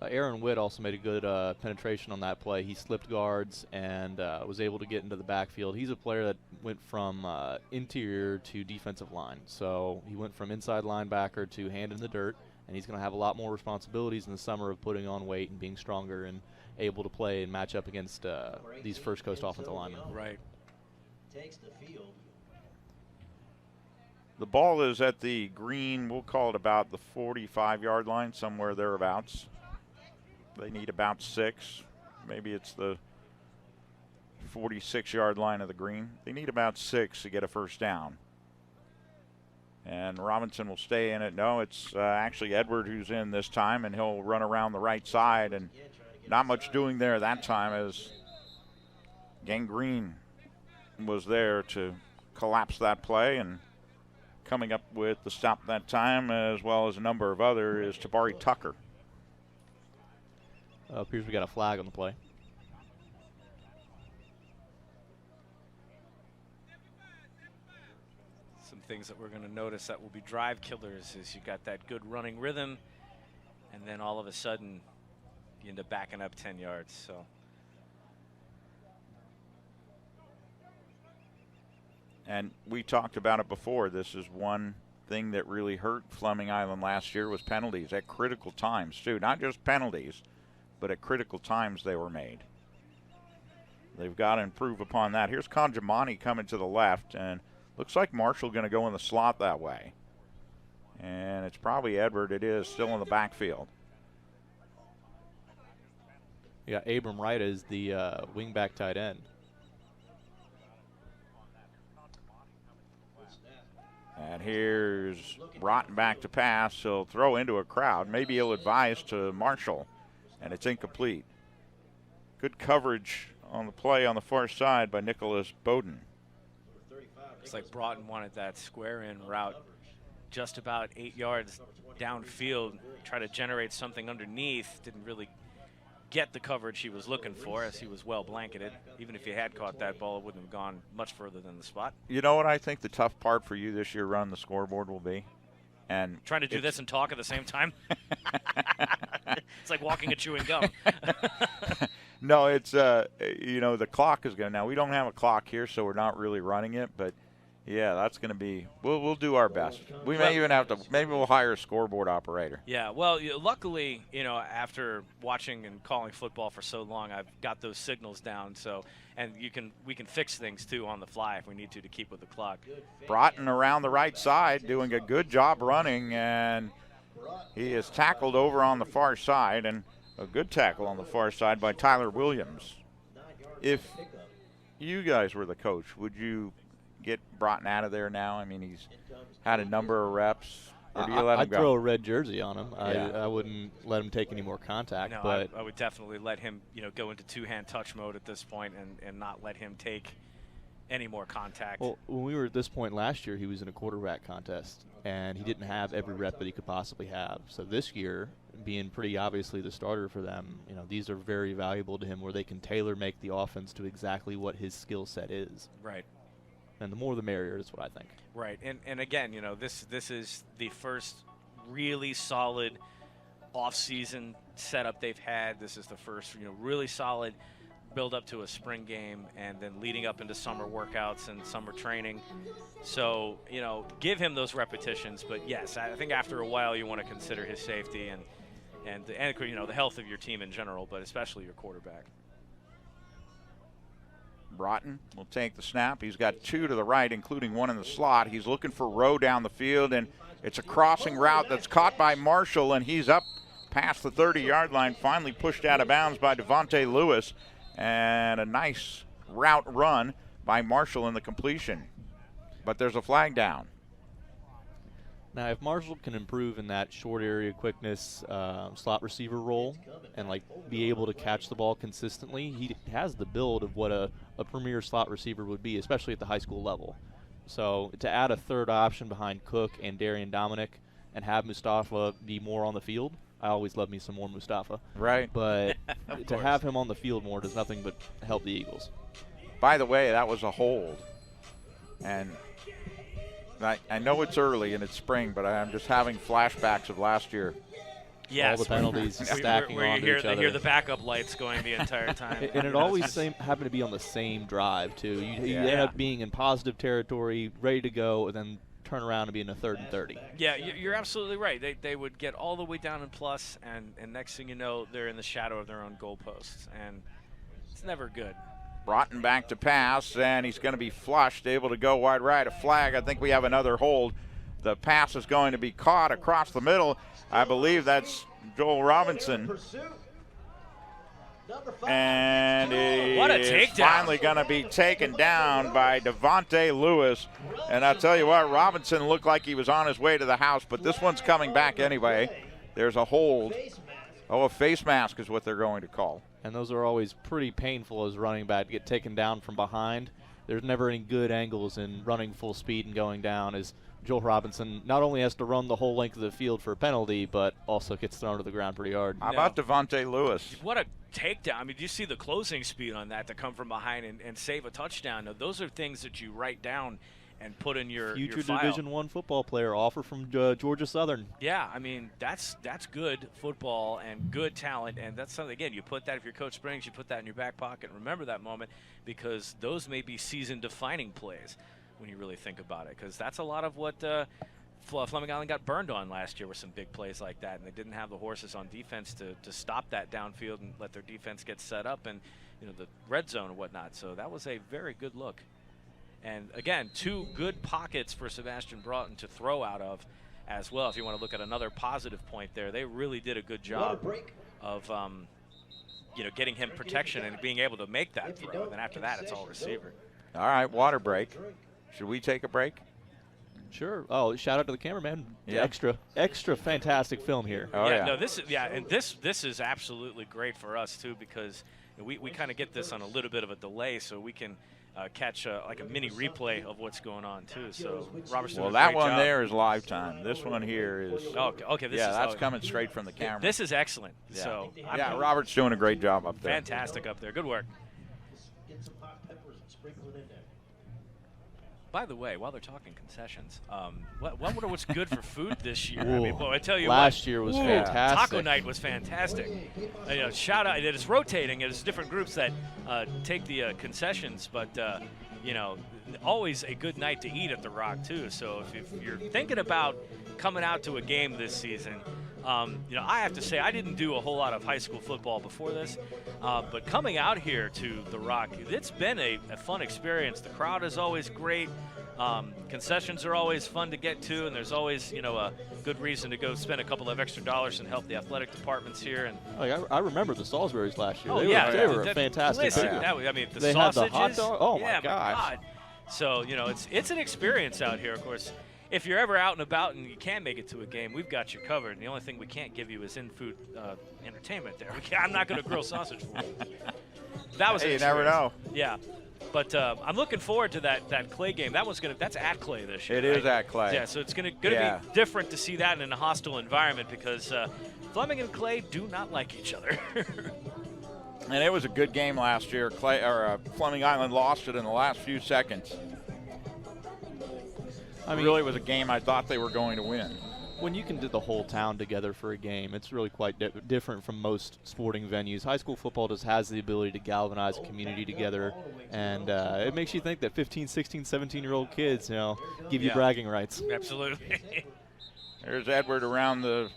Aaron Witt also made a good penetration on that play. He slipped guards and was able to get into the backfield. He's a player that went from interior to defensive line. So he went from inside linebacker to hand in the dirt, and he's going to have a lot more responsibilities in the summer of putting on weight and being stronger and able to play and match up against these First Coast offensive linemen. Right. Takes the field. The ball is at the green, we'll call it about the 45-yard line, somewhere thereabouts. They need about 6. Maybe it's the 46-yard line of the green. They need about 6 to get a first down. And Robinson will stay in it. No, it's actually Edward who's in this time, and he'll run around the right side. And not much doing there that time as Gangrene was there to collapse that play. And coming up with the stop that time, as well as a number of others, is Tabari Tucker. Appears we got a flag on the play. Some things that we're going to notice that will be drive killers is you got that good running rhythm, and then all of a sudden you end up backing up 10 yards. So. And we talked about it before. This is one thing that really hurt Fleming Island last year was penalties at critical times, too. Not just penalties, but at critical times they were made. They've got to improve upon that. Here's Conjamani coming to the left, and looks like Marshall going to go in the slot that way. And it's probably Edward. It is still in the backfield. Yeah, Abram Wright is the wingback tight end. And here's Broughton back to pass. He'll throw into a crowd. Maybe he'll advise to Marshall, and it's incomplete. Good coverage on the play on the far side by Nicholas Bowden. Looks like Broughton wanted that square in route just about 8 yards downfield, try to generate something underneath. Didn't really get the coverage he was looking for, as he was well blanketed. Even if he had caught that ball, it wouldn't have gone much further than the spot. You know what I think the tough part for you this year running the scoreboard will be? And trying to do this and talk at the same time. It's like walking and chewing gum. No, it's you know, the clock is going to, now we don't have a clock here, so we're not really running it, but yeah, that's going to be, we'll do our best. We may even have to, maybe we'll hire a scoreboard operator. Yeah, well, luckily, you know, after watching and calling football for so long, I've got those signals down. So, and we can fix things too on the fly if we need to keep with the clock. Broughton around the right side, doing a good job running, and he is tackled over on the far side, and a good tackle on the far side by Tyler Williams. If you guys were the coach, would you get Broughton out of there now? I mean, he's had a number of reps. Or do you let him I'd go? throw a red jersey on him. Yeah. I wouldn't let him take any more contact. No, but I would definitely let him, you know, go into two-hand touch mode at this point and not let him take any more contact. Well, when we were at this point last year, he was in a quarterback contest, and he didn't have every rep that he could possibly have. So this year, being pretty obviously the starter for them, you know, these are very valuable to him, where they can tailor-make the offense to exactly what his skill set is. Right. And the more the merrier is what I think. Right, and again, you know, this is the first really solid off-season setup they've had. This is the first, you know, really solid build up to a spring game, and then leading up into summer workouts and summer training. So, you know, give him those repetitions. But yes, I think after a while you want to consider his safety and you know, the health of your team in general, but especially your quarterback. Broughton will take the snap. He's got 2 to the right, including 1 in the slot. He's looking for Rowe down the field, and it's a crossing route that's caught by Marshall, and he's up past the 30-yard line, finally pushed out of bounds by Devontae Lewis, and a nice route run by Marshall in the completion. But there's a flag down. Now, if Marshall can improve in that short area quickness slot receiver role and like be able to catch the ball consistently, he has the build of what a premier slot receiver would be, especially at the high school level. So to add a third option behind Cook and Darian Dominic and have Mustafa be more on the field, I always love me some more Mustafa. Right. But to have him on the field more does nothing but help the Eagles. By the way, that was a hold. And I know it's early and it's spring, but I'm just having flashbacks of last year. Yes, all the penalties stacking where onto each you other. hear the backup lights going the entire time. And it always happened to be on the same drive, too. You end up being in positive territory, ready to go, and then turn around and be in a 3rd and 30. Yeah, you're absolutely right. They would get all the way down in plus, and next thing you know, they're in the shadow of their own goalposts, and it's never good. Broughton back to pass, and he's going to be flushed, able to go wide right. A flag. I think we have another hold. The pass is going to be caught across the middle. I believe that's Joel Robinson. And What a he is takedown. finally going to be taken down by Devontae Lewis. And I'll tell you what, Robinson looked like he was on his way to the house, but this one's coming back anyway. There's a hold. Oh, a face mask is what they're going to call. And those are always pretty painful as running back to get taken down from behind. There's never any good angles in running full speed and going down, as Joel Robinson not only has to run the whole length of the field for a penalty, but also gets thrown to the ground pretty hard. How about Devontae Lewis? What a takedown. I mean, do you see the closing speed on that to come from behind and save a touchdown? Now, those are things that you write down and put in your future file. Division I football player, offer from Georgia Southern. Yeah, I mean, that's good football and good talent, and that's something, again, you put that, if you're Coach Springs, you put that in your back pocket. Remember that moment, because those may be season-defining plays when you really think about it, because that's a lot of what Fleming Island got burned on last year, were some big plays like that, and they didn't have the horses on defense to stop that downfield and let their defense get set up and, you know, the red zone and whatnot. So that was a very good look. And again, 2 good pockets for Sebastian Broughton to throw out of as well. If you want to look at another positive point there, they really did a good job of you know, getting him protection and being able to make that throw. And then after that, it's all receiver. All right, water break. Should we take a break? Sure. Oh, shout out to the cameraman. Yeah. Extra fantastic film here. Oh, yeah. No, this is absolutely great for us too, because we kind of get this on a little bit of a delay, so we can catch like a mini replay of what's going on too. So Robert's doing Well, a that great one job. there is live time. This one here is. Okay. That's coming straight from the camera. This is excellent. Yeah. So Yeah, Robert's doing a great job up there. fantastic up there. Good work. Get some hot peppers and sprinkle it in there. By the way, while they're talking concessions, wonder what's good for food this year. Ooh, I mean, boy, I tell you last year was fantastic. Taco night was fantastic. You know, shout out! It's rotating. There's different groups that take the concessions, but you know, always a good night to eat at the Rock too. So if you're thinking about coming out to a game this season, you know, I have to say I didn't do a whole lot of high school football before this, but coming out here to the Rock, it's been a fun experience. The crowd is always great. Concessions are always fun to get to, and there's always, you know, a good reason to go spend a couple of extra dollars and help the athletic departments here. And I remember the Salisburys last year. oh, they were a fantastic. Listen, venue. I mean, the They had sausages. the hot dog. Oh yeah, my gosh. God. So, you know, it's an experience out here. Of course, if you're ever out and about and you can't make it to a game, we've got you covered. And the only thing we can't give you is in-food entertainment there. I'm not going to grill sausage for you. That was Hey, an you never experience. know. Yeah. But I'm looking forward to that Clay game. That's at Clay this year. It is right? at Clay. Yeah, so it's gonna Yeah. be different to see that in a hostile environment, because Fleming and Clay do not like each other. And it was a good game last year. Fleming Island lost it in the last few seconds. I mean, Really was a game I thought they were going to win. when you can get the whole town together for a game, it's really quite different from most sporting venues. High school football just has the ability to galvanize a community together, and it makes you think that 15, 16, 17-year-old kids, you know, give you bragging rights. Absolutely. There's Edward around the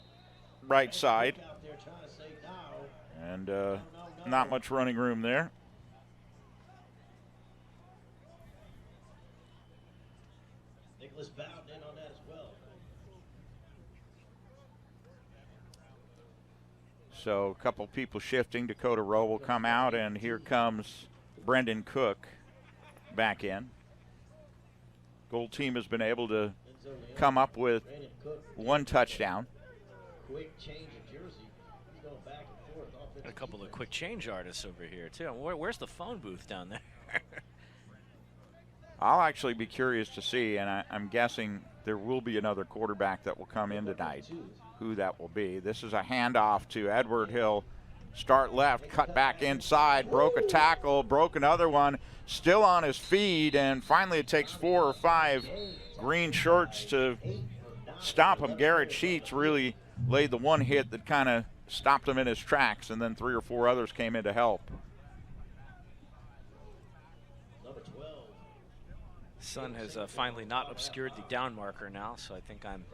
right side. And not much running room there. Nicholas bowed in on that as well. So a couple people shifting. Dakota Rowe will come out, and here comes Brendan Cook back in. Gold team has been able to come up with one touchdown. Quick change of jersey. He's going back and forth. A couple of quick change artists over here too. Where's the phone booth down there? I'll actually be curious to see, and I'm guessing there will be another quarterback that will come in tonight. Who that will be. This is a handoff to Edward Hill. Start left, cut back inside, broke a tackle, broke another one, still on his feet, and finally it takes 4 or 5 green shirts to stop him. Garrett Sheets really laid the one hit that kind of stopped him in his tracks, and then 3 or 4 others came in to help. Number 12. Sun has finally not obscured the down marker now, so I think I'm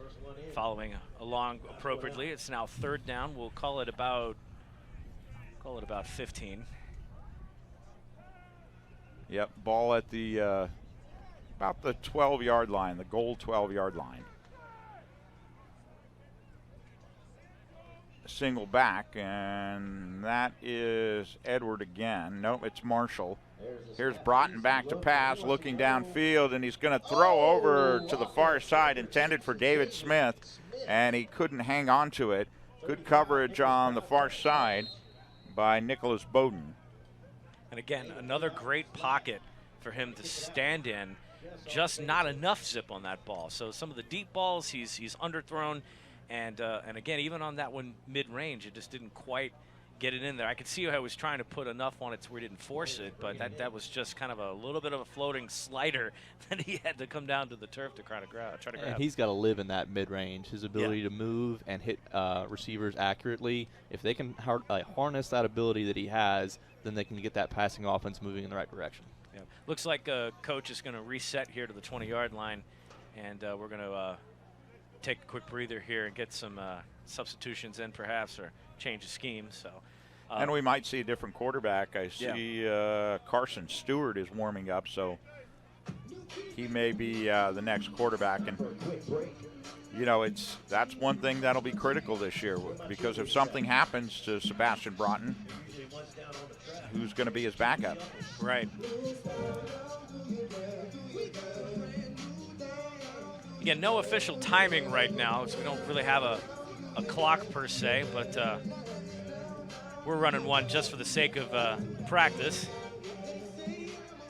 following along appropriately. It's now 3rd down. We'll call it about 15. Yep, ball at the about the 12-yard line, the goal 12-yard line. Single back, and that is Edward again. Nope, it's Marshall. Here's Broughton back to pass, looking downfield, and he's going to throw over to the far side, intended for David Smith, and he couldn't hang on to it. Good coverage on the far side by Nicholas Bowden. And again, another great pocket for him to stand in. Just not enough zip on that ball. So some of the deep balls he's underthrown, and again, even on that one mid-range, it just didn't quite get it in there. I could see how he was trying to put enough on it to where he didn't force it, but that was just kind of a little bit of a floating slider that he had to come down to the turf to try to grab. And he's got to live in that mid-range. His ability to move and hit receivers accurately. If they can harness that ability that he has, then they can get that passing offense moving in the right direction. Yeah. Looks like Coach is going to reset here to the 20-yard line, and we're going to take a quick breather here and get some substitutions in perhaps, or change of scheme. So, and we might see a different quarterback. I see Carson Stewart is warming up, so he may be the next quarterback. And you know, that's one thing that'll be critical this year, because if something happens to Sebastian Broughton, who's going to be his backup? Right. Again, no official timing right now, so we don't really have a clock per se, but we're running one just for the sake of practice.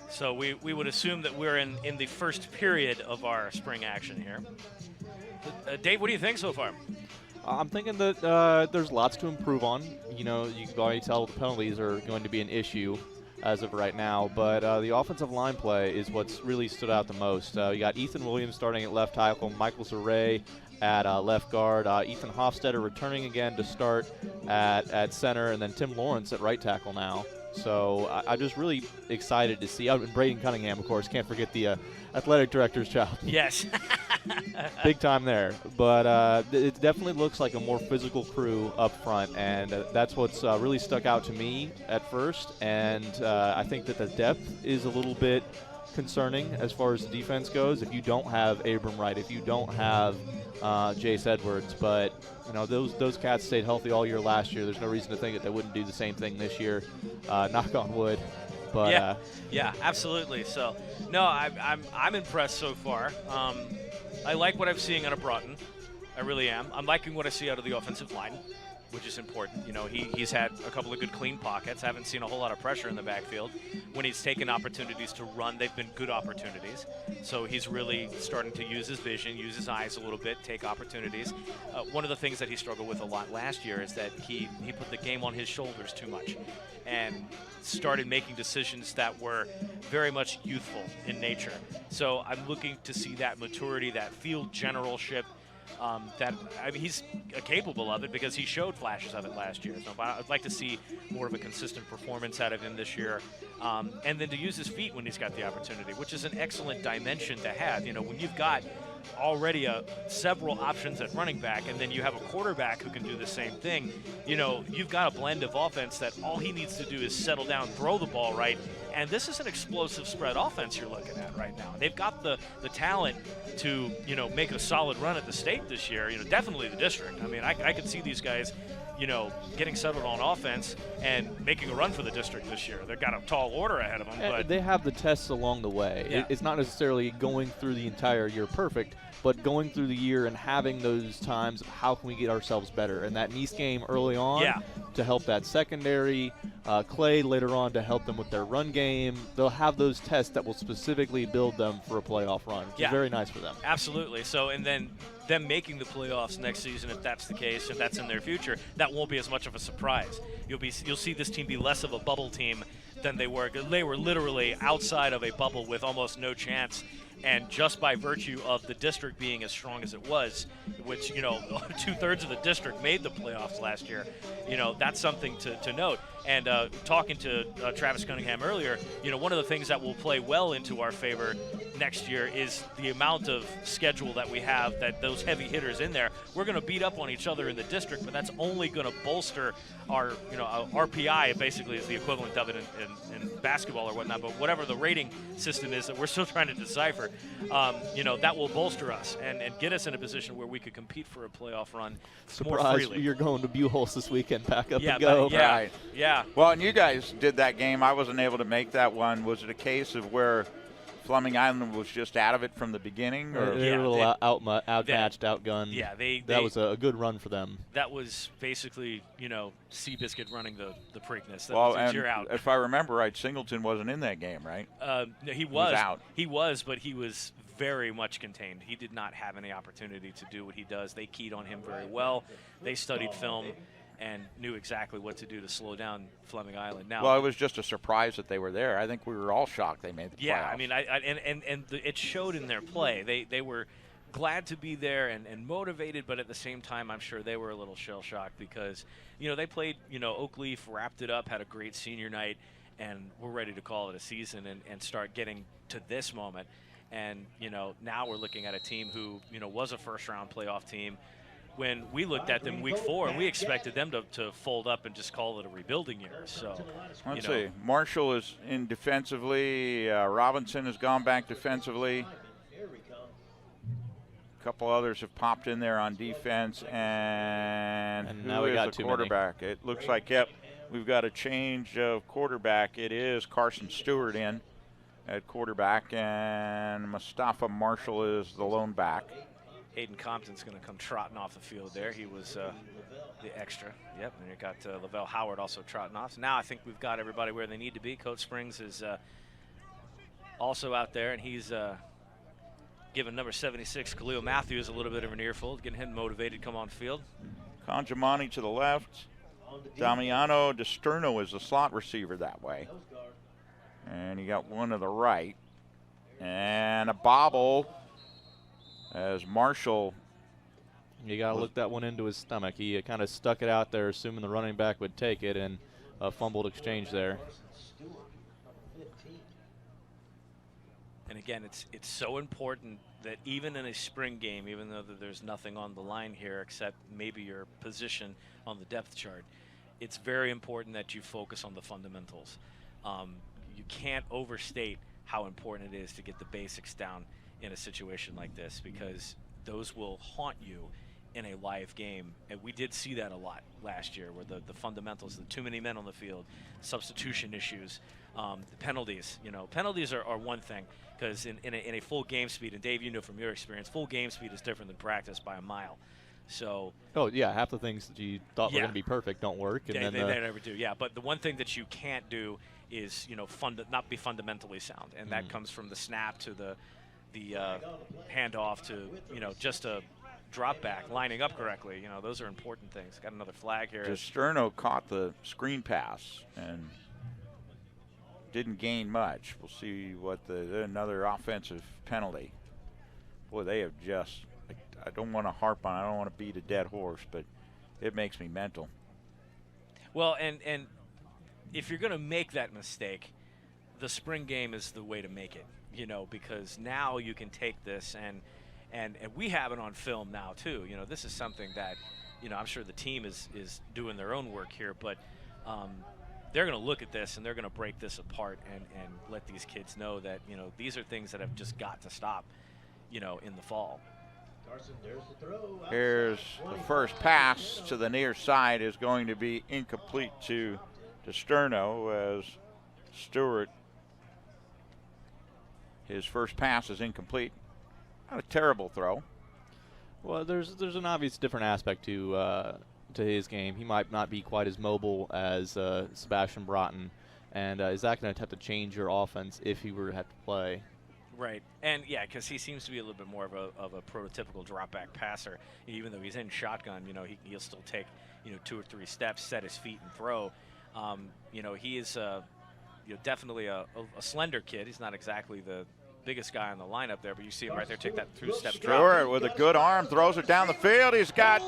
So we would assume that we're in the first period of our spring action here. Dave, what do you think so far? I'm thinking that there's lots to improve on. You know, you can already tell the penalties are going to be an issue as of right now, but the offensive line play is what's really stood out the most. You got Ethan Williams starting at left tackle, Michael Zaray at left guard, Ethan Hofstetter returning again to start at center, and then Tim Lawrence at right tackle now. So I'm just really excited to see. And Braden Cunningham, of course, can't forget the athletic director's child. Yes. Big time there. But it definitely looks like a more physical crew up front, and that's what's really stuck out to me at first. And I think that the depth is a little bit concerning as far as the defense goes. If you don't have Abram Wright, if you don't have Jace Edwards, but you know, those cats stayed healthy all year last year. There's no reason to think that they wouldn't do the same thing this year. Knock on wood. But yeah, absolutely. So no, I'm impressed so far. I like what I'm seeing out of Broughton. I really am. I'm liking what I see out of the offensive line, which is important. You know, he's had a couple of good clean pockets. Haven't seen a whole lot of pressure in the backfield. When he's taken opportunities to run, they've been good opportunities. So he's really starting to use his vision, use his eyes a little bit, take opportunities. One of the things that he struggled with a lot last year is that he put the game on his shoulders too much and started making decisions that were very much youthful in nature. So I'm looking to see that maturity, that field generalship, he's capable of it because he showed flashes of it last year. So I'd like to see more of a consistent performance out of him this year, and then to use his feet when he's got the opportunity, which is an excellent dimension to have. You know, when you've got already several options at running back, and then you have a quarterback who can do the same thing, you know, you've got a blend of offense that all he needs to do is settle down, throw the ball right, and this is an explosive spread offense you're looking at right now. They've got the talent to, you know, make a solid run at the state this year, you know, definitely the district. I mean, I could see these guys, you know, getting settled on offense and making a run for the district this year. They've got a tall order ahead of them. But they have the tests along the way. Yeah. It's not necessarily going through the entire year perfect, but going through the year and having those times of how can we get ourselves better. And that Nice game early on to help that secondary, Clay later on to help them with their run game. They'll have those tests that will specifically build them for a playoff run, which is very nice for them. Absolutely. So, and then them making the playoffs next season, if that's the case, if that's in their future, that won't be as much of a surprise. You'll see this team be less of a bubble team than they were. They were literally outside of a bubble with almost no chance. And just by virtue of the district being as strong as it was, which, you know, 2/3 of the district made the playoffs last year, you know, that's something to note. And talking to Travis Cunningham earlier, you know, one of the things that will play well into our favor next year is the amount of schedule that we have, that those heavy hitters in there. We're going to beat up on each other in the district, but that's only going to bolster our, RPI basically is the equivalent of it in basketball or whatnot, but whatever the rating system is that we're still trying to decipher, that will bolster us and get us in a position where we could compete for a playoff run more Surprise, freely. you're going to Buchholz this weekend. Pack up Yeah, and go. yeah, Right. yeah. Well, and you guys did that game. I wasn't able to make that one. Was it a case of where Fleming Island was just out of it from the beginning? Or? They were a little outmatched, they- outgunned. Yeah, that was a good run for them. That was basically, Seabiscuit running the Preakness. That Well, was and you're out. if I remember right, Singleton wasn't in that game, right? No, he was was out. He was, but he was very much contained. He did not have any opportunity to do what he does. They keyed on him very well. They studied film and knew exactly what to do to slow down Fleming Island. Now, Well, it was just a surprise that they were there. I think we were all shocked they made the yeah, playoffs. I mean, it showed in their play. They were glad to be there and motivated, but at the same time, I'm sure they were a little shell-shocked because, they played, Oakleaf, wrapped it up, had a great senior night, and we're ready to call it a season and start getting to this moment. And, now we're looking at a team who, was a first-round playoff team. When we looked at them week 4, and we expected them to fold up and just call it a rebuilding year. So, Let's see. Marshall is in defensively. Robinson has gone back defensively. A couple others have popped in there on defense. And now who we is got the too quarterback? It looks like, we've got a change of quarterback. It is Carson Stewart in at quarterback, and Mustafa Marshall is the lone back. Hayden Compton's going to come trotting off the field there. He was the extra. Yep, and you got Lavelle Howard also trotting off. So now I think we've got everybody where they need to be. Coach Springs is also out there, and he's giving number 76, Khalil Matthews, a little bit of an earful, getting him motivated to come on field. Conjamani to the left. Damiano DeSterno is the slot receiver that way. And you got one to the right. And a bobble as Marshall. You got to look that one into his stomach. He kind of stuck it out there, assuming the running back would take it, and a fumbled exchange there. And again, it's so important that even in a spring game, even though there's nothing on the line here except maybe your position on the depth chart, it's very important that you focus on the fundamentals. You can't overstate how important it is to get the basics down in a situation like this, because those will haunt you in a live game. And we did see that a lot last year, where the fundamentals, the too many men on the field, substitution issues, the penalties. Penalties are one thing, because in a full game speed, and Dave, from your experience, full game speed is different than practice by a mile. So. Oh yeah, half the things that you thought were going to be perfect don't work, and they then never do. Yeah, but the one thing that you can't do is not be fundamentally sound, and that comes from the snap to the handoff to just a drop back, lining up correctly. Those are important things. Got another flag here. DeSterno caught the screen pass and didn't gain much. We'll see what another offensive penalty. Boy, they have just. I don't want to harp on. I don't want to beat a dead horse, but it makes me mental. Well, and if you're going to make that mistake, the spring game is the way to make it. Because now you can take this and we have it on film now too. This is something that I'm sure the team is doing their own work here, but they're going to look at this and they're going to break this apart and let these kids know that these are things that have just got to stop in the fall. Here's the first pass to the near side is going to be incomplete to DeSterno as Stewart. His first pass is incomplete. Not a terrible throw. Well, there's an obvious different aspect to his game. He might not be quite as mobile as Sebastian Broughton, and is that going to have to change your offense if he were to have to play? Right, and yeah, because he seems to be a little bit more of a prototypical drop back passer. Even though he's in shotgun, he'll still take 2 or 3 steps, set his feet, and throw. He is definitely a slender kid. He's not exactly the biggest guy on the lineup there, but you see him right there take that through-step drop. Stewart with a good arm throws it down the field. He's got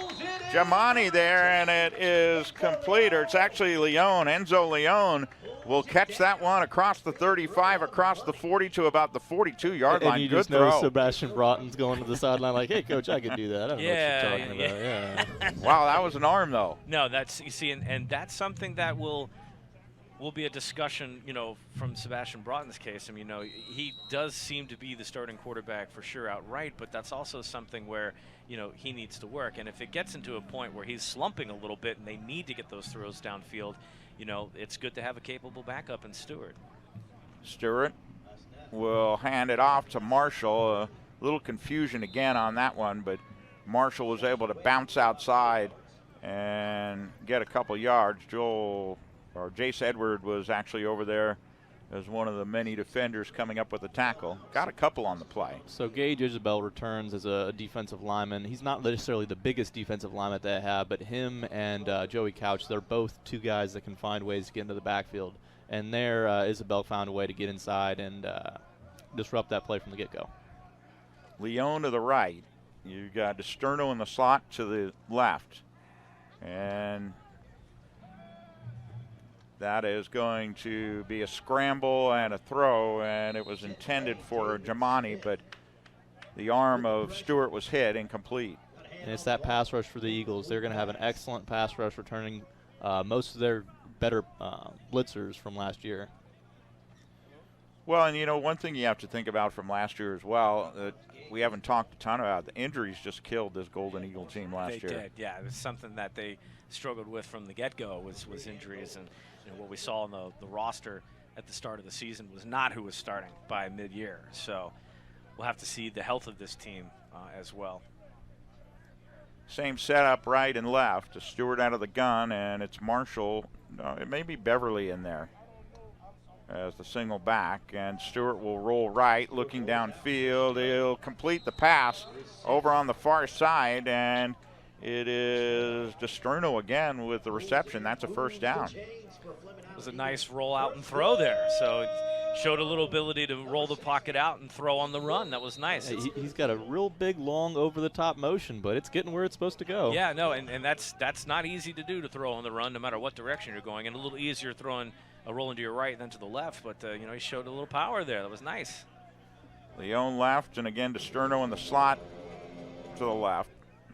Jamani there, and it is complete. Or it's actually Leon. Enzo Leon will catch that one across the 35, across the 40 to about the 42-yard line. And you good just throw. know Sebastian Broughton's going to the sideline like, hey, Coach, I can do that. I don't know what you're talking about. Yeah. Wow, that was an arm, though. No, that's, you see, and that's something that will be a discussion, you know, from Sebastian Broughton's case. I mean, you know, he does seem to be the starting quarterback for sure outright, but that's also something where, you know, he needs to work. And if it gets into a point where he's slumping a little bit and they need to get those throws downfield, you know, it's good to have a capable backup in Stewart. Stewart will hand it off to Marshall. A little confusion again on that one, but Marshall was able to bounce outside and get a couple yards. Jace Edward was actually over there as one of the many defenders coming up with a tackle. Got a couple on the play. So Gage Isabel returns as a defensive lineman. He's not necessarily the biggest defensive lineman they have, but him and Joey Couch, they're both two guys that can find ways to get into the backfield. And there, Isabel found a way to get inside and disrupt that play from the get-go. Leon to the right. You got DeSterno in the slot to the left. And that is going to be a scramble and a throw, and it was intended for Jamani, but the arm of Stewart was hit, incomplete. And it's that pass rush for the Eagles. They're going to have an excellent pass rush returning most of their better blitzers from last year. Well, and you know, one thing you have to think about from last year as well, that we haven't talked a ton about, the injuries just killed this Golden Eagle team last year. They did, yeah. It was something that they struggled with from the get-go was injuries, and you know, what we saw in the roster at the start of the season was not who was starting by mid-year. So we'll have to see the health of this team as well. Same setup, right and left. Stewart out of the gun, and it's Marshall. It may be Beverly in there as the single back, and Stewart will roll right, looking downfield. He'll complete the pass over on the far side, and it is DeSterno again with the reception. That's a first down. It was a nice roll out and throw there. So it showed a little ability to roll the pocket out and throw on the run. That was nice. He's got a real big, long, over-the-top motion, but it's getting where it's supposed to go. Yeah, no, and that's not easy to do, to throw on the run no matter what direction you're going, and a little easier throwing a rolling to your right than to the left. But, you know, he showed a little power there. That was nice. Leon left, and again DeSterno in the slot to the left.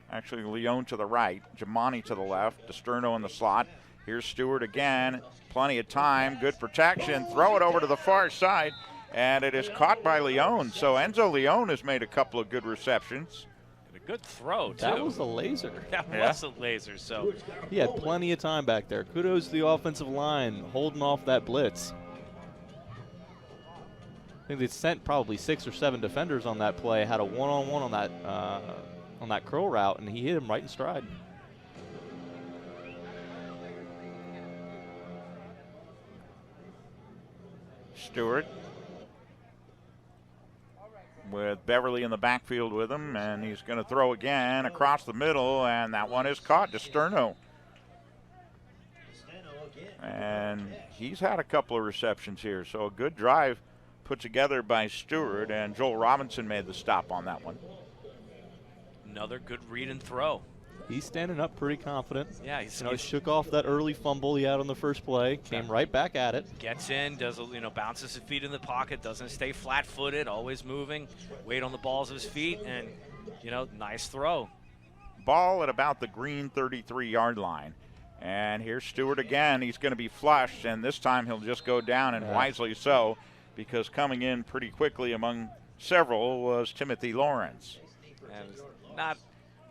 Actually, Leon to the right, Jamani to the left, DeSterno in the slot. Here's Stewart again, plenty of time, good protection, throw it over to the far side, and it is caught by Leon. So Enzo Leon has made a couple of good receptions. And a good throw, too. That was a laser. That was a laser, so. He had plenty of time back there. Kudos to the offensive line holding off that blitz. I think they sent probably 6 or 7 defenders on that play, had a one-on-one on that curl route, and he hit him right in stride. Stewart with Beverly in the backfield with him, and he's going to throw again across the middle, and that one is caught. DeSterno. And he's had a couple of receptions here, so a good drive put together by Stewart, and Joel Robinson made the stop on that one. Another good read and throw. He's standing up pretty confident. Yeah, he shook off that early fumble he had on the first play, came right back at it. Gets in, bounces his feet in the pocket, doesn't stay flat-footed, always moving, weight on the balls of his feet, and, you know, nice throw. Ball at about the green 33-yard line. And here's Stewart again. He's going to be flushed, and this time he'll just go down, and wisely so, because coming in pretty quickly among several was Timothy Lawrence. And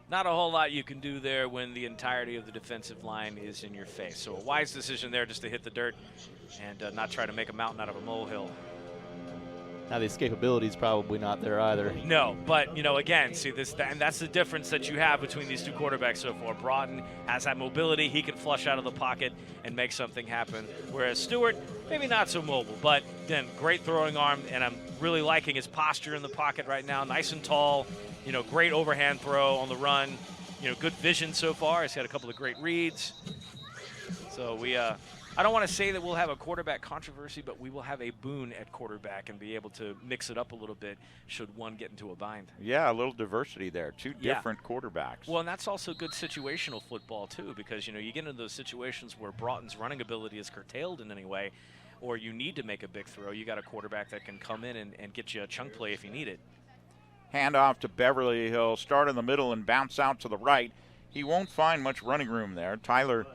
not a whole lot you can do there when the entirety of the defensive line is in your face. So a wise decision there just to hit the dirt and not try to make a mountain out of a molehill. Now the escapability is probably not there either. No, but, you know, again, see this, and that's the difference that you have between these two quarterbacks so far. Broughton has that mobility. He can flush out of the pocket and make something happen. Whereas Stewart, maybe not so mobile, but then great throwing arm, and I'm really liking his posture in the pocket right now. Nice and tall, you know, great overhand throw on the run. You know, good vision so far. He's had a couple of great reads. So we I don't want to say that we'll have a quarterback controversy, but we will have a boon at quarterback and be able to mix it up a little bit should one get into a bind. Yeah, a little diversity there. Two different quarterbacks. Well, and that's also good situational football, too, because, you know, you get into those situations where Broughton's running ability is curtailed in any way, or you need to make a big throw. You got a quarterback that can come in and get you a chunk play if you need it. Handoff to Beverly. He'll start in the middle and bounce out to the right. He won't find much running room there. Tyler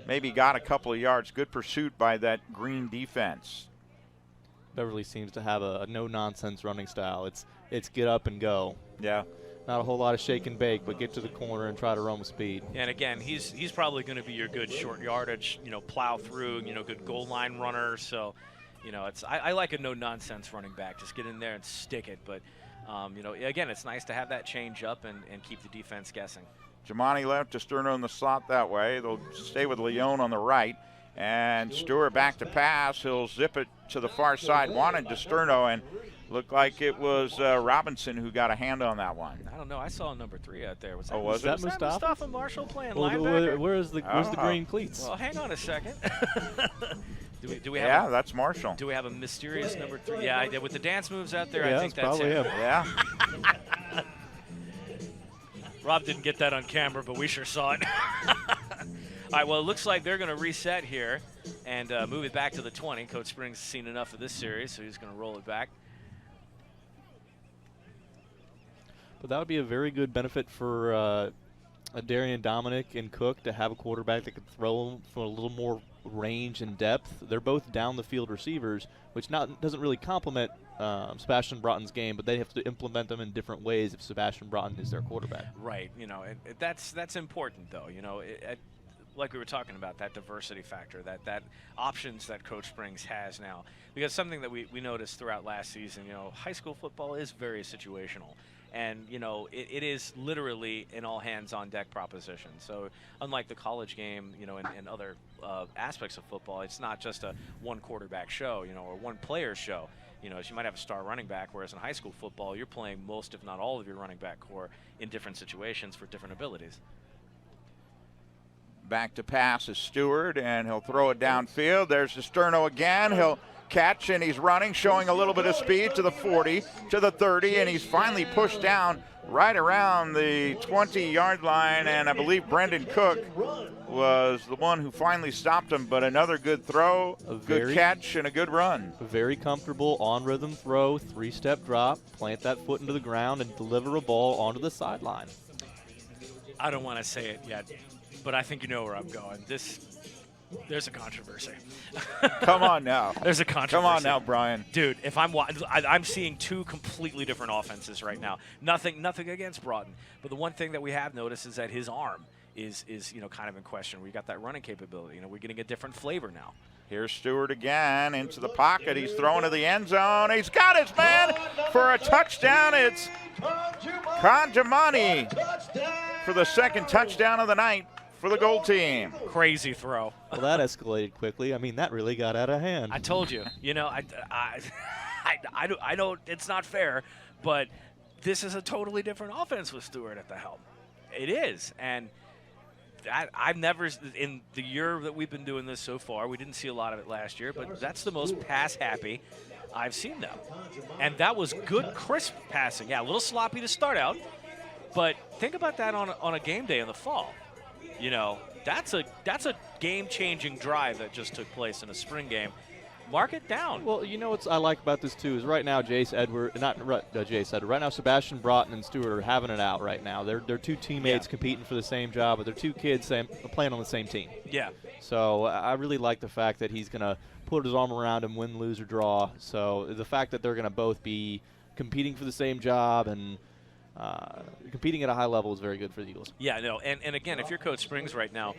maybe got a couple of yards. Good pursuit by that Green defense. Beverly seems to have a no-nonsense running style. It's get up and go. Yeah. Not a whole lot of shake and bake, but get to the corner and try to run with speed. And again, he's probably going to be your good short yardage, you know, plow through, you know, good goal line runner. So, you know, I like a no-nonsense running back. Just get in there and stick it. But, you know, again, it's nice to have that change up and keep the defense guessing. Giamatti left, Disterno in the slot that way. They'll stay with Leone on the right. And Stewart back to pass. He'll zip it to the far side. Wanted Disterno, and looked like it was Robinson who got a hand on that one. I don't know. I saw number 3 out there. Was that, oh, was that it? Mustafa Marshall playing well, linebacker? Where's the green cleats? Well, hang on a second. do we have yeah, that's Marshall. Do we have a mysterious number 3? Yeah, I did. With the dance moves out there, yeah, I think that's probably him. Yeah. Rob didn't get that on camera, but we sure saw it. All right, well, it looks like they're going to reset here and move it back to the 20. Coach Springs has seen enough of this series, so he's going to roll it back. But that would be a very good benefit for Darian Dominic and Cook to have a quarterback that could throw for a little more range and depth. They're both down the field receivers, which doesn't really complement Sebastian Broughton's game, but they have to implement them in different ways if Sebastian Broughton is their quarterback. Right. You know, that's important, though. You know, like we were talking about, that diversity factor, that options that Coach Springs has now. Because something that we noticed throughout last season, you know, high school football is very situational. And, you know, it is literally an all-hands-on-deck proposition. So unlike the college game, you know, and other aspects of football, it's not just a one-quarterback show, you know, or one-player show. You know, as you might have a star running back, whereas in high school football, you're playing most, if not all, of your running back core in different situations for different abilities. Back to pass is Stewart, and he'll throw it downfield. There's Disterno again. He'll catch, and he's running, showing a little bit of speed to the 40, to the 30, and he's finally pushed down right around the 20-yard line, and I believe Brendan Cook was the one who finally stopped him, but another good throw, good catch, and a good run. A very comfortable on-rhythm throw, 3-step drop, plant that foot into the ground, and deliver a ball onto the sideline. I don't want to say it yet, but I think you know where I'm going. There's a controversy. Come on now. There's a controversy. Come on now, Brian. Dude, if I'm seeing two completely different offenses right now. Nothing against Broughton, but the one thing that we have noticed is that his arm is you know, kind of in question. We got that running capability. You know, we're getting a different flavor now. Here's Stewart again into the pocket. He's throwing to the end zone. He's got his man for a touchdown. It's Conjamani for the second touchdown of the night for the goal team. Crazy throw. Well, that escalated quickly. I mean, that really got out of hand. I told you. You know, I don't. It's not fair, but this is a totally different offense with Stewart at the helm. It is, and I've never, in the year that we've been doing this so far, we didn't see a lot of it last year, but that's the most pass-happy I've seen them. And that was good, crisp passing. Yeah, a little sloppy to start out, but think about that on a game day in the fall. You know, that's a game-changing drive that just took place in a spring game. Mark it down. Well, you know what I like about this too is right now right now Sebastian Broughton and Stewart are having it out right now. They're two teammates competing for the same job, but they're two kids playing on the same team. Yeah. So I really like the fact that he's going to put his arm around him, win, lose, or draw. So the fact that they're going to both be competing for the same job and competing at a high level is very good for the Eagles. Yeah, no, and again, if you're Coach Springs right now,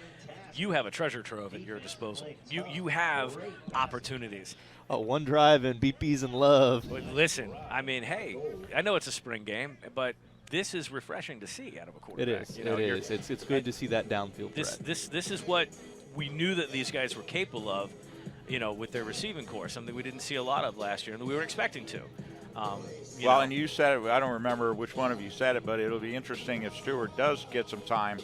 you have a treasure trove at your disposal. You have opportunities. Oh, one drive and BP's in love. But listen, I mean, hey, I know it's a spring game, but this is refreshing to see out of a quarterback. It is. You know, it is. It's good to see that downfield threat. This is what we knew that these guys were capable of, you know, with their receiving core, something we didn't see a lot of last year, and we were expecting to. And you said it, I don't remember which one of you said it, but it'll be interesting if Stewart does get some time,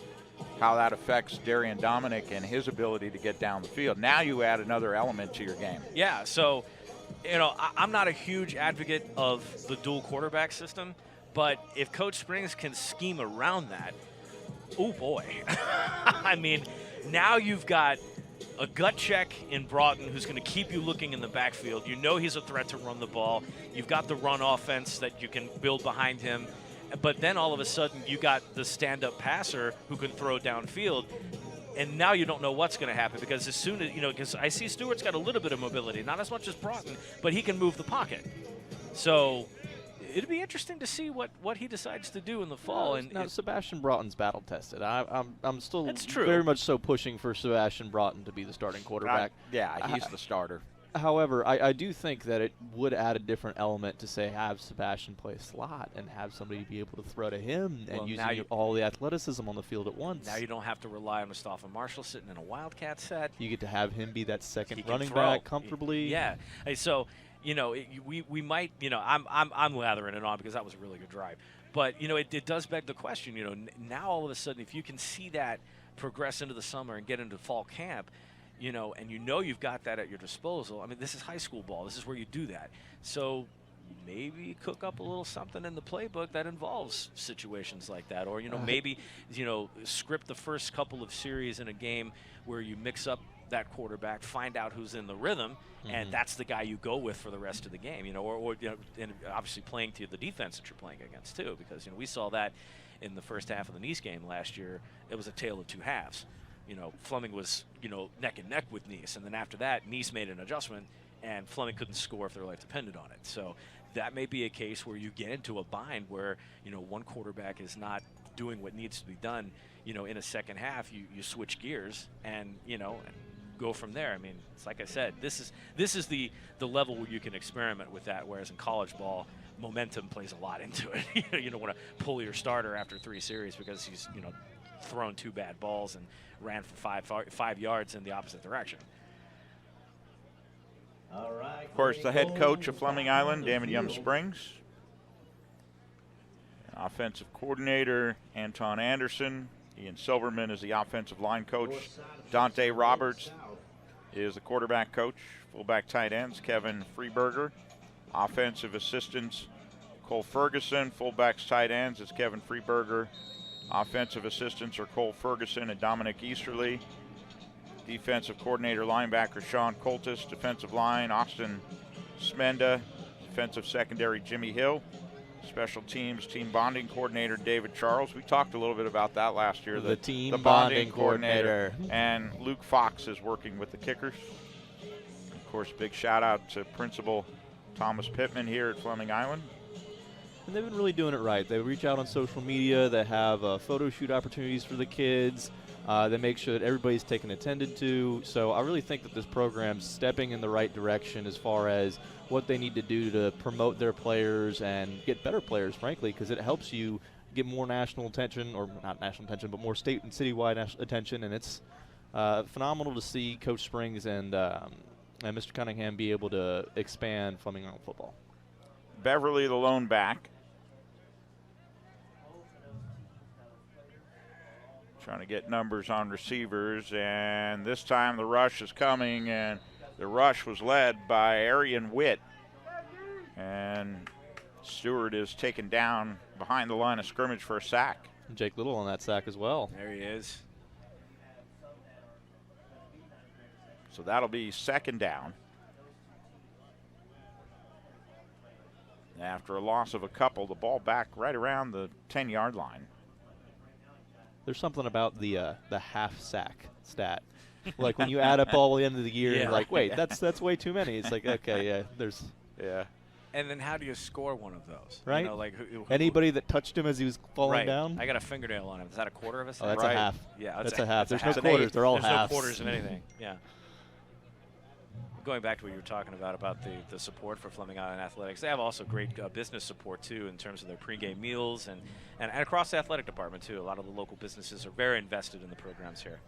how that affects Darian Dominic and his ability to get down the field. Now you add another element to your game. Yeah, so, I'm not a huge advocate of the dual quarterback system, but if Coach Springs can scheme around that, oh boy. I mean, now you've got a gut check in Broughton who's going to keep you looking in the backfield. You know he's a threat to run the ball. You've got the run offense that you can build behind him. But then all of a sudden you got the stand-up passer who can throw downfield. And now you don't know what's going to happen because as soon as, because I see Stewart's got a little bit of mobility, not as much as Broughton, but he can move the pocket. So it'd be interesting to see what he decides to do in the fall. Now Sebastian Broughton's battle tested. I'm still true. very much so pushing for Sebastian Broughton to be the starting quarterback. He's the starter. However, I do think that it would add a different element to, say, have Sebastian play slot and have somebody be able to throw to him and using all the athleticism on the field at once. Now you don't have to rely on Mustafa Marshall sitting in a Wildcat set. You get to have him be that second running throw. back comfortably. Yeah. So, we might, I'm lathering it on because that was a really good drive. But, it does beg the question, now all of a sudden if you can see that progress into the summer and get into fall camp, and you've got that at your disposal. I mean, this is high school ball. This is where you do that. So maybe cook up a little something in the playbook that involves situations like that. Or, maybe, script the first couple of series in a game where you mix up that quarterback, find out who's in the rhythm, and that's the guy you go with for the rest of the game. And obviously playing to the defense that you're playing against too, because, we saw that in the first half of the Nice game last year. It was a tale of two halves. Fleming was, neck and neck with Nice. And then after that, Nice made an adjustment, and Fleming couldn't score if their life depended on it. So that may be a case where you get into a bind where, one quarterback is not doing what needs to be done, in a second half. You switch gears and, go from there. I mean, it's like I said, this is the level where you can experiment with that, whereas in college ball, momentum plays a lot into it. You don't want to pull your starter after 3 series because he's, thrown 2 bad balls and ran for 5 yards in the opposite direction. All right. Of course, the head coach of Fleming Island, David Yum Springs. Offensive coordinator, Anton Anderson. Ian Silverman is the offensive line coach. Dante Roberts is the quarterback coach. Fullback tight ends, Kevin Freeberger. Offensive assistants, Cole Ferguson. Fullbacks tight ends is Kevin Freeberger. Offensive assistants are Cole Ferguson and Dominic Easterly. Defensive coordinator, linebacker Sean Coltis. Defensive line, Austin Smenda. Defensive secondary, Jimmy Hill. Special teams, team bonding coordinator, David Charles. We talked a little bit about that last year. The team bonding coordinator. And Luke Fox is working with the kickers. Of course, big shout out to Principal Thomas Pittman here at Fleming Island. And they've been really doing it right. They reach out on social media. They have photo shoot opportunities for the kids. They make sure that everybody's taken attended to. So I really think that this program's stepping in the right direction as far as what they need to do to promote their players and get better players, frankly, because it helps you get more national attention, or not national attention, but more state and citywide attention. And it's phenomenal to see Coach Springs and Mr. Cunningham be able to expand Fleming Island football. Beverly, the lone back. Trying to get numbers on receivers, and this time the rush is coming, and the rush was led by Arian Witt. And Stewart is taken down behind the line of scrimmage for a sack. Jake Little on that sack as well. There he is. So that'll be second down. After a loss of a couple, the ball back right around the 10-yard line. There's something about the half sack stat. Like when you add up all the end of the year, you're like, wait, that's way too many. It's like, okay, yeah. And then how do you score one of those? Right. Who, anybody that touched him as he was falling down. I got a fingernail on him. Is that a quarter of a sack? Oh, that's a half. Yeah, that's a half. There's no half. quarters. They're all halves. There's no quarters of anything. Yeah. Going back to what you were talking about the support for Fleming Island Athletics, they have also great business support too in terms of their pregame meals and across the athletic department too. A lot of the local businesses are very invested in the programs here.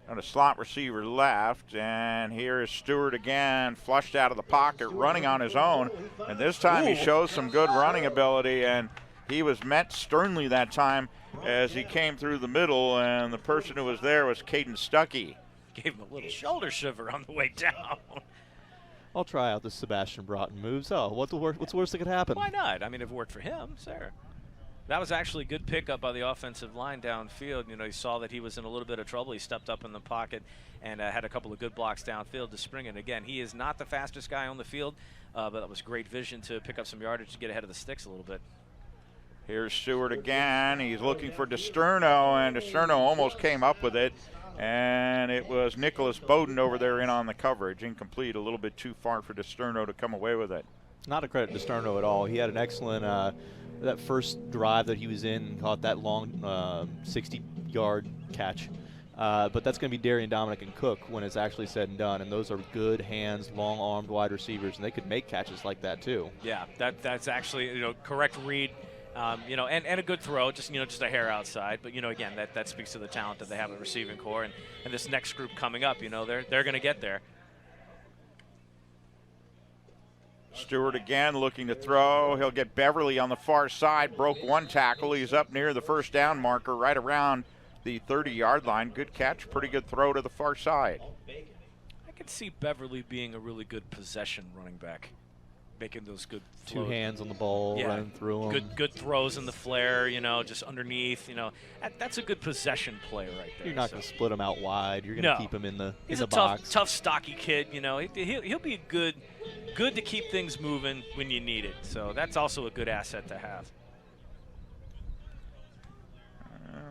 And a slot receiver left, and here is Stewart again, flushed out of the pocket, running on his own, and this time he shows some good running ability, and he was met sternly that time as he came through the middle, and the person who was there was Caden Stuckey. Gave him a little shoulder shiver on the way down. I'll try out the Sebastian Broughton moves. Oh, what's the worst that could happen? Why not? I mean, if it worked for him, sir. That was actually a good pickup by the offensive line downfield. You know, he saw that he was in a little bit of trouble. He stepped up in the pocket and had a couple of good blocks downfield to spring it. Again, he is not the fastest guy on the field, but that was great vision to pick up some yardage to get ahead of the sticks a little bit. Here's Stewart again. He's looking for DiSterno, and DiSterno almost came up with it. And it was Nicholas Bowden over there in on the coverage. Incomplete, a little bit too far for DiSterno to come away with it. Not a credit to Sterno at all. He had an excellent, that first drive that he was in, and caught that long 60-yard catch. But that's going to be Darian, Dominic, and Cook when it's actually said and done. And those are good hands, long-armed wide receivers, and they could make catches like that too. Yeah, that's actually, you know, correct read. You know, and a good throw, just a hair outside. But, you know, again, that speaks to the talent that they have at receiving core. And this next group coming up, you know, they're going to get there. Stewart again looking to throw. He'll get Beverly on the far side. Broke one tackle. He's up near the first down marker right around the 30-yard line. Good catch, pretty good throw to the far side. I could see Beverly being a really good possession running back. Making those good Two flows. hands on the ball, running through them. Good throws in the flare, you know, just underneath, you know. That's a good possession play right there. You're not going to split him out wide. You're going to keep him in the He's box. He's a tough, stocky kid, you know. He'll be good to keep things moving when you need it. So that's also a good asset to have.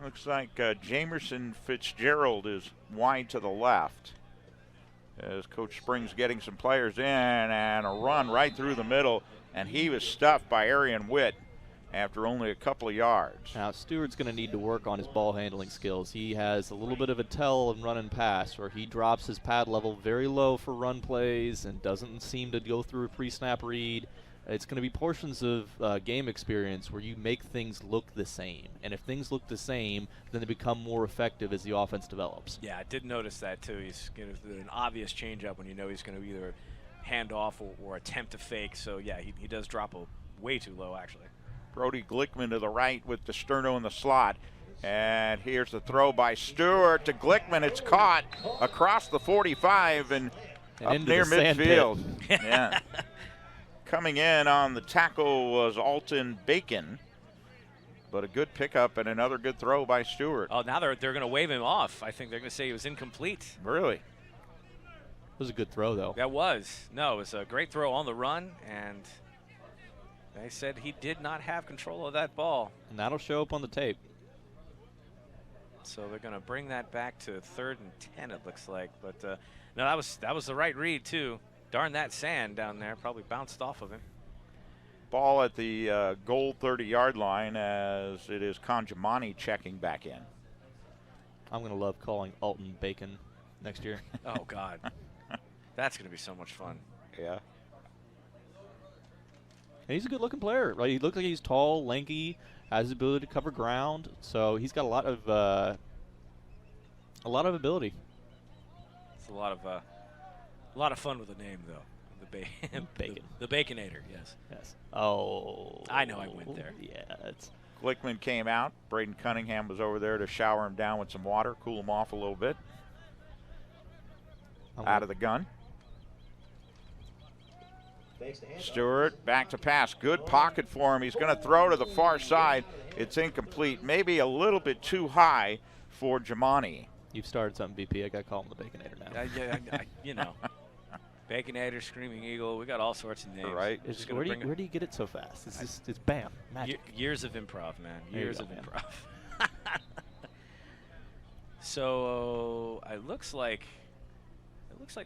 Looks like Jamerson Fitzgerald is wide to the left. As Coach Springs getting some players in, and a run right through the middle, and he was stuffed by Arian Witt after only a couple of yards. Now, Stewart's going to need to work on his ball handling skills. He has a little bit of a tell in run and pass where he drops his pad level very low for run plays and doesn't seem to go through a pre-snap read. It's going to be portions of game experience where you make things look the same. And if things look the same, then they become more effective as the offense develops. Yeah, I did notice that too. He's going to do an obvious change-up when you know he's going to either hand off or attempt to fake. So, yeah, he does drop way too low, actually. Brody Glickman to the right with DiSterno in the slot. And here's the throw by Stewart to Glickman. It's caught across the 45 and up near midfield. Yeah. Coming in on the tackle was Alton Bacon, but a good pickup and another good throw by Stewart. Oh, now they're going to wave him off. I think they're going to say he was incomplete. Really? It was a good throw, though. That was. No, it was a great throw on the run, and they said he did not have control of that ball. And that'll show up on the tape. So they're going to bring that back to 3rd and 10, it looks like. But no, that was the right read, too. Darn, that sand down there probably bounced off of him. Ball at the goal 30-yard line as it is Conjamani checking back in. I'm going to love calling Alton Bacon next year. Oh, God. That's going to be so much fun. Yeah. And he's a good-looking player. Right? He looks like he's tall, lanky, has the ability to cover ground. So he's got a lot of ability. It's a lot of fun with the name, though. Bacon. The Baconator, yes. Yes. Oh. I know I went there. Yeah. It's Glickman came out. Braden Cunningham was over there to shower him down with some water, cool him off a little bit. Out of the gun. Stewart back to pass. Good pocket for him. He's going to throw to the far side. It's incomplete. Maybe a little bit too high for Jamani. You've started something, BP. I got to call him the Baconator now. You know. Baconator, Screaming Eagle. We got all sorts of names. Right. Where do you get it so fast? It's bam. Magic. Years of improv, man. Years of man. improv. So it looks like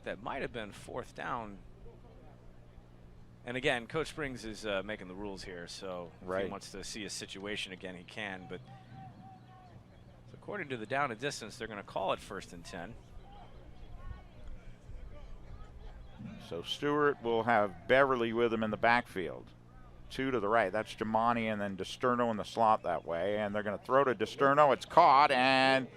that might have been 4th down. And again, Coach Springs is making the rules here, so if he wants to see a situation again, he can. But according to the down and distance, they're going to call it 1st and 10. So Stewart will have Beverly with him in the backfield. 2 to the right. That's Jamani and then DiSterno in the slot that way. And they're going to throw to DiSterno. It's caught, and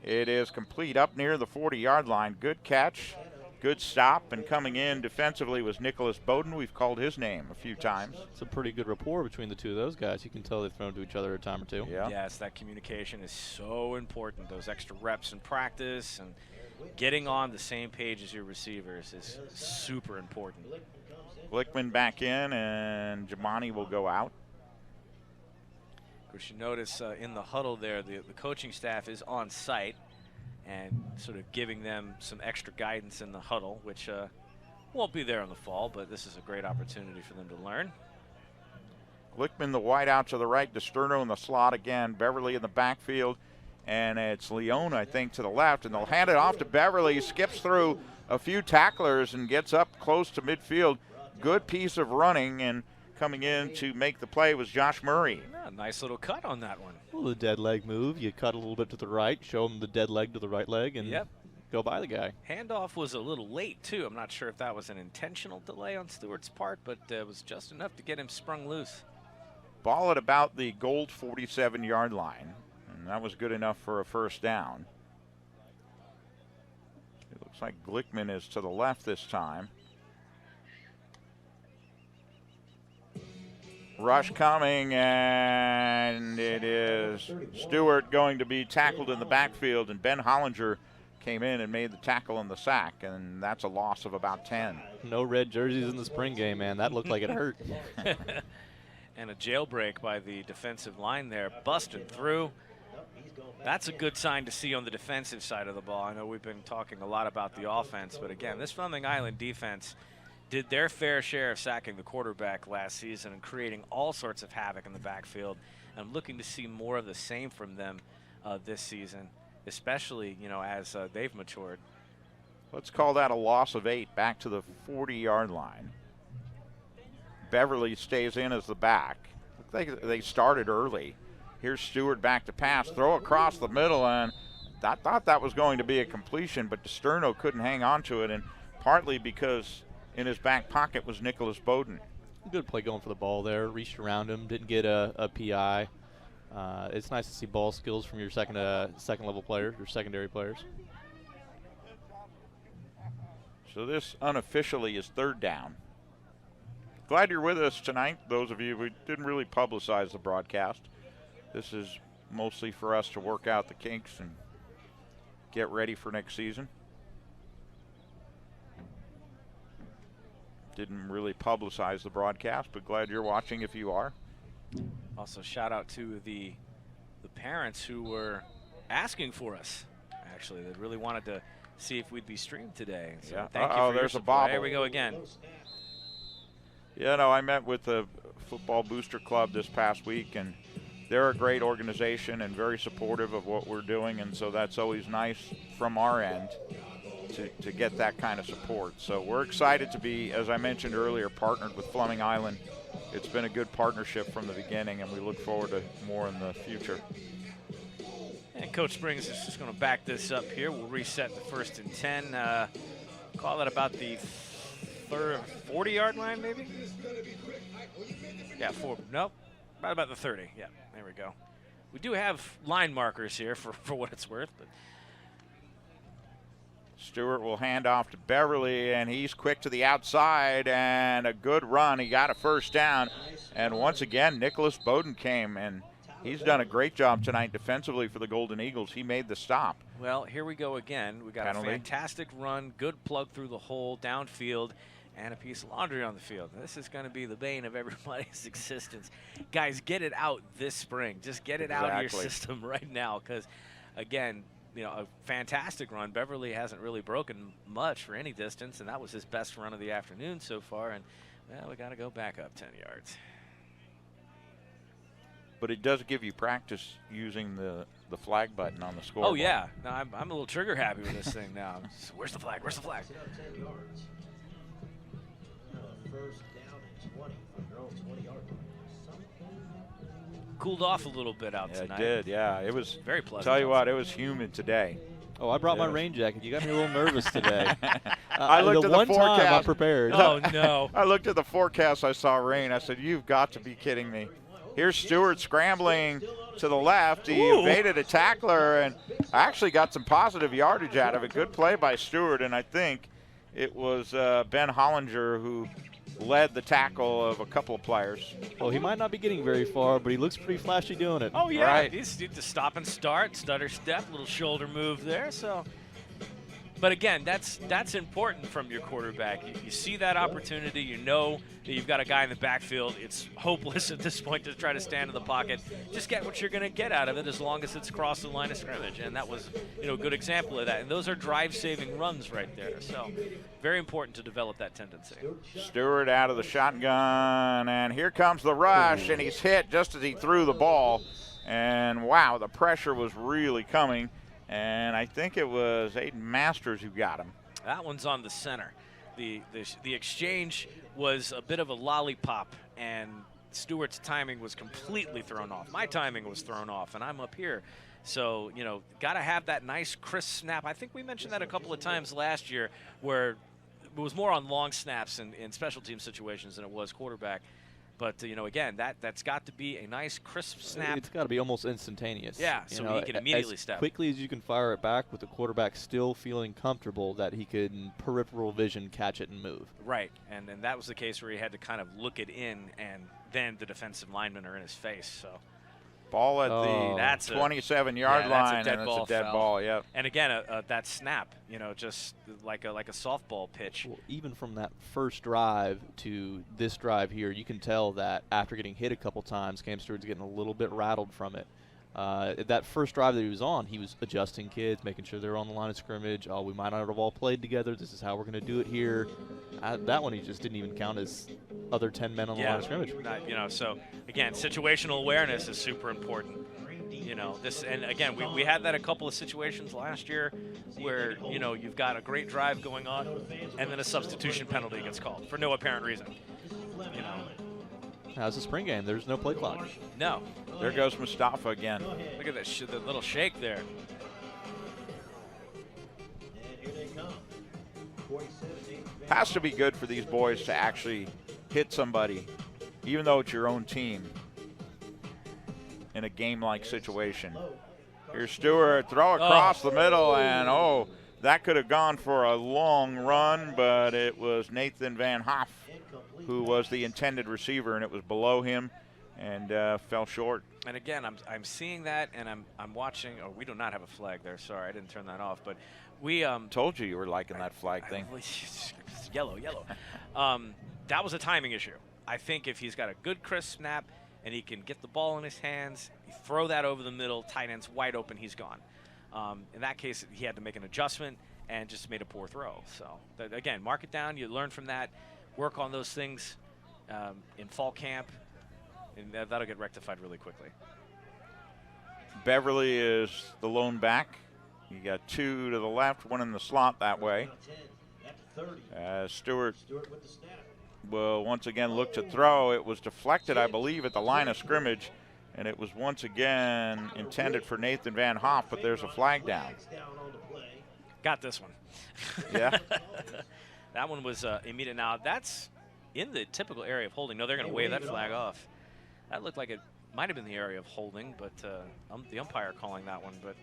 it is complete up near the 40-yard line. Good catch Good stop, and coming in defensively was Nicholas Bowden. We've called his name a few times. It's a pretty good rapport between the two of those guys. You can tell they've thrown to each other a time or two. Yeah. Yes, that communication is so important. Those extra reps in practice and getting on the same page as your receivers is super important. Glickman back in, and Jamani will go out. Of course, you notice in the huddle there, the coaching staff is on site and sort of giving them some extra guidance in the huddle, which won't be there in the fall, but this is a great opportunity for them to learn. Glickman, the wide out to the right, DiSterno in the slot again, Beverly in the backfield, and it's Leone, I think, to the left, and they'll hand it off to Beverly. He skips through a few tacklers and gets up close to midfield. Good piece of running, and coming in to make the play was Josh Murray. Yeah, nice little cut on that one. A little dead leg move. You cut a little bit to the right, show him the dead leg to the right leg, and go by the guy. Handoff was a little late, too. I'm not sure if that was an intentional delay on Stewart's part, but it was just enough to get him sprung loose. Ball at about the gold 47-yard line, and that was good enough for a first down. It looks like Glickman is to the left this time. Rush coming, and it is Stewart going to be tackled in the backfield, and Ben Hollinger came in and made the tackle and the sack, and that's a loss of about 10. No red jerseys in the spring game, man. That looked like it hurt. And a jailbreak by the defensive line there, busted through. That's a good sign to see on the defensive side of the ball. I know we've been talking a lot about the offense, but again, this Fleming Island defense did their fair share of sacking the quarterback last season and creating all sorts of havoc in the backfield. I'm looking to see more of the same from them this season, especially, you know, as they've matured. Let's call that a loss of 8 back to the 40-yard line. Beverly stays in as the back. They started early. Here's Stewart back to pass, throw across the middle, and I thought that was going to be a completion, but DiSterno couldn't hang on to it, and partly because in his back pocket was Nicholas Bowden. Good play going for the ball there. Reached around him, didn't get a PI. It's nice to see ball skills from your second level players, your secondary players. So this unofficially is third down. Glad you're with us tonight, those of you who didn't really publicize the broadcast. This is mostly for us to work out the kinks and get ready for next season. Didn't really publicize the broadcast, but glad you're watching if you are. Also, shout out to the parents who were asking for us. Actually, they really wanted to see if we'd be streamed today. So yeah. Thank you for there's your a bobble. There we go again. Yeah, no, I met with the Football Booster Club this past week, and they're a great organization and very supportive of what we're doing, and so that's always nice from our end to get that kind of support. So we're excited to be, as I mentioned earlier, partnered with Fleming Island. It's been a good partnership from the beginning, and we look forward to more in the future. And Coach Springs is just going to back this up here. We'll reset the 1st and 10. Call it about the 40-yard line, maybe? Yeah, nope, right about the 30. Yeah, there we go. We do have line markers here for what it's worth. But Stewart will hand off to Beverly, and he's quick to the outside, and a good run. He got a first down, and once again, Nicholas Bowden came, and he's done a great job tonight defensively for the Golden Eagles. He made the stop. Well, here we go again. We got Penalty. A fantastic run, good plug through the hole, downfield, and a piece of laundry on the field. This is going to be the bane of everybody's existence. Guys, get it out this spring. Just get it out of your system right now because, again, you know, a fantastic run. Beverly hasn't really broken much for any distance, and that was his best run of the afternoon so far. And, well, we got to go back up 10 yards. But it does give you practice using the flag button on the scoreboard. Oh, yeah. No, I'm a little trigger happy with this thing now. Where's the flag? Where's the flag? 10 yards. First down and 20 from their own 20-yard line. Cooled off a little bit out Yeah, tonight. it did, yeah. It was very pleasant. Tell you what, it was humid today. Oh, I brought my rain jacket. You got me a little nervous today. I looked at the forecast. Time I'm prepared. Oh, no. I looked at the forecast. I saw rain. I said, you've got to be kidding me. Here's Stewart scrambling to the left. He evaded a tackler and actually got some positive yardage out of it. Good play by Stewart, and I think it was Ben Hollinger who led the tackle of a couple of players. Well, he might not be getting very far, but he looks pretty flashy doing it. Oh, yeah. Right. He's the stop and start, stutter step, little shoulder move there. So, but again, that's important from your quarterback. You see that opportunity. You know that you've got a guy in the backfield. It's hopeless at this point to try to stand in the pocket. Just get what you're going to get out of it as long as it's across the line of scrimmage. And that was, a good example of that. And those are drive-saving runs right there. So very important to develop that tendency. Stewart out of the shotgun, and here comes the rush, and he's hit just as he threw the ball. And, wow, the pressure was really coming. And I think it was Aiden Masters who got him. That one's on the center. The exchange was a bit of a lollipop, and Stewart's timing was completely thrown off. My timing was thrown off, and I'm up here. So, got to have that nice crisp snap. I think we mentioned that a couple of times last year where it was more on long snaps in special team situations than it was quarterback. But, again, that's got to be a nice, crisp snap. It's got to be almost instantaneous. Yeah, so he can immediately as step. Quickly as you can fire it back with the quarterback still feeling comfortable that he could, in peripheral vision, catch it and move. Right, and that was the case where he had to kind of look it in, and then the defensive linemen are in his face. So Ball at the 27-yard line, that's a dead and ball it's a dead foul. ball, yep. And again, that snap, just like a softball pitch. Well, even from that first drive to this drive here, you can tell that after getting hit a couple times, Cam Stewart's getting a little bit rattled from it. That first drive that he was on, he was adjusting kids, making sure they were on the line of scrimmage. Oh, we might not have all played together. This is how we're going to do it here. That one he just didn't even count as other 10 men on the line of scrimmage. So again, situational awareness is super important. This, and again, we had that a couple of situations last year where you've got a great drive going on, and then a substitution penalty gets called for no apparent reason. Now it's a spring game. There's no play clock. No. There goes Mustafa again. Look at that the little shake there. And here they come. 47. Has to be good for these boys to actually hit somebody, even though it's your own team, in a game-like situation. Here's Stewart, throw across the middle, and that could have gone for a long run, but it was Nathan Van Hoff who was the intended receiver, and it was below him and fell short. And again, I'm seeing that, and I'm watching. Oh, we do not have a flag there. Sorry, I didn't turn that off. But we told you were liking that flag thing. Yellow. That was a timing issue. I think if he's got a good crisp snap and he can get the ball in his hands, you throw that over the middle, tight end's wide open, he's gone. In that case, he had to make an adjustment and just made a poor throw. So again, mark it down. You learn from that. Work on those things in fall camp, and that'll get rectified really quickly. Beverly is the lone back. You got two to the left, one in the slot that way. Stewart with the snap. will once again look to throw. It was deflected, I believe, at the line of scrimmage, and it was once again intended for Nathan Van Hoff, but there's a flag down. Got this one. Yeah. That one was immediate. Now, that's in the typical area of holding. No, they're going to wave that flag off. That looked like it might have been the area of holding, but the umpire calling that one. But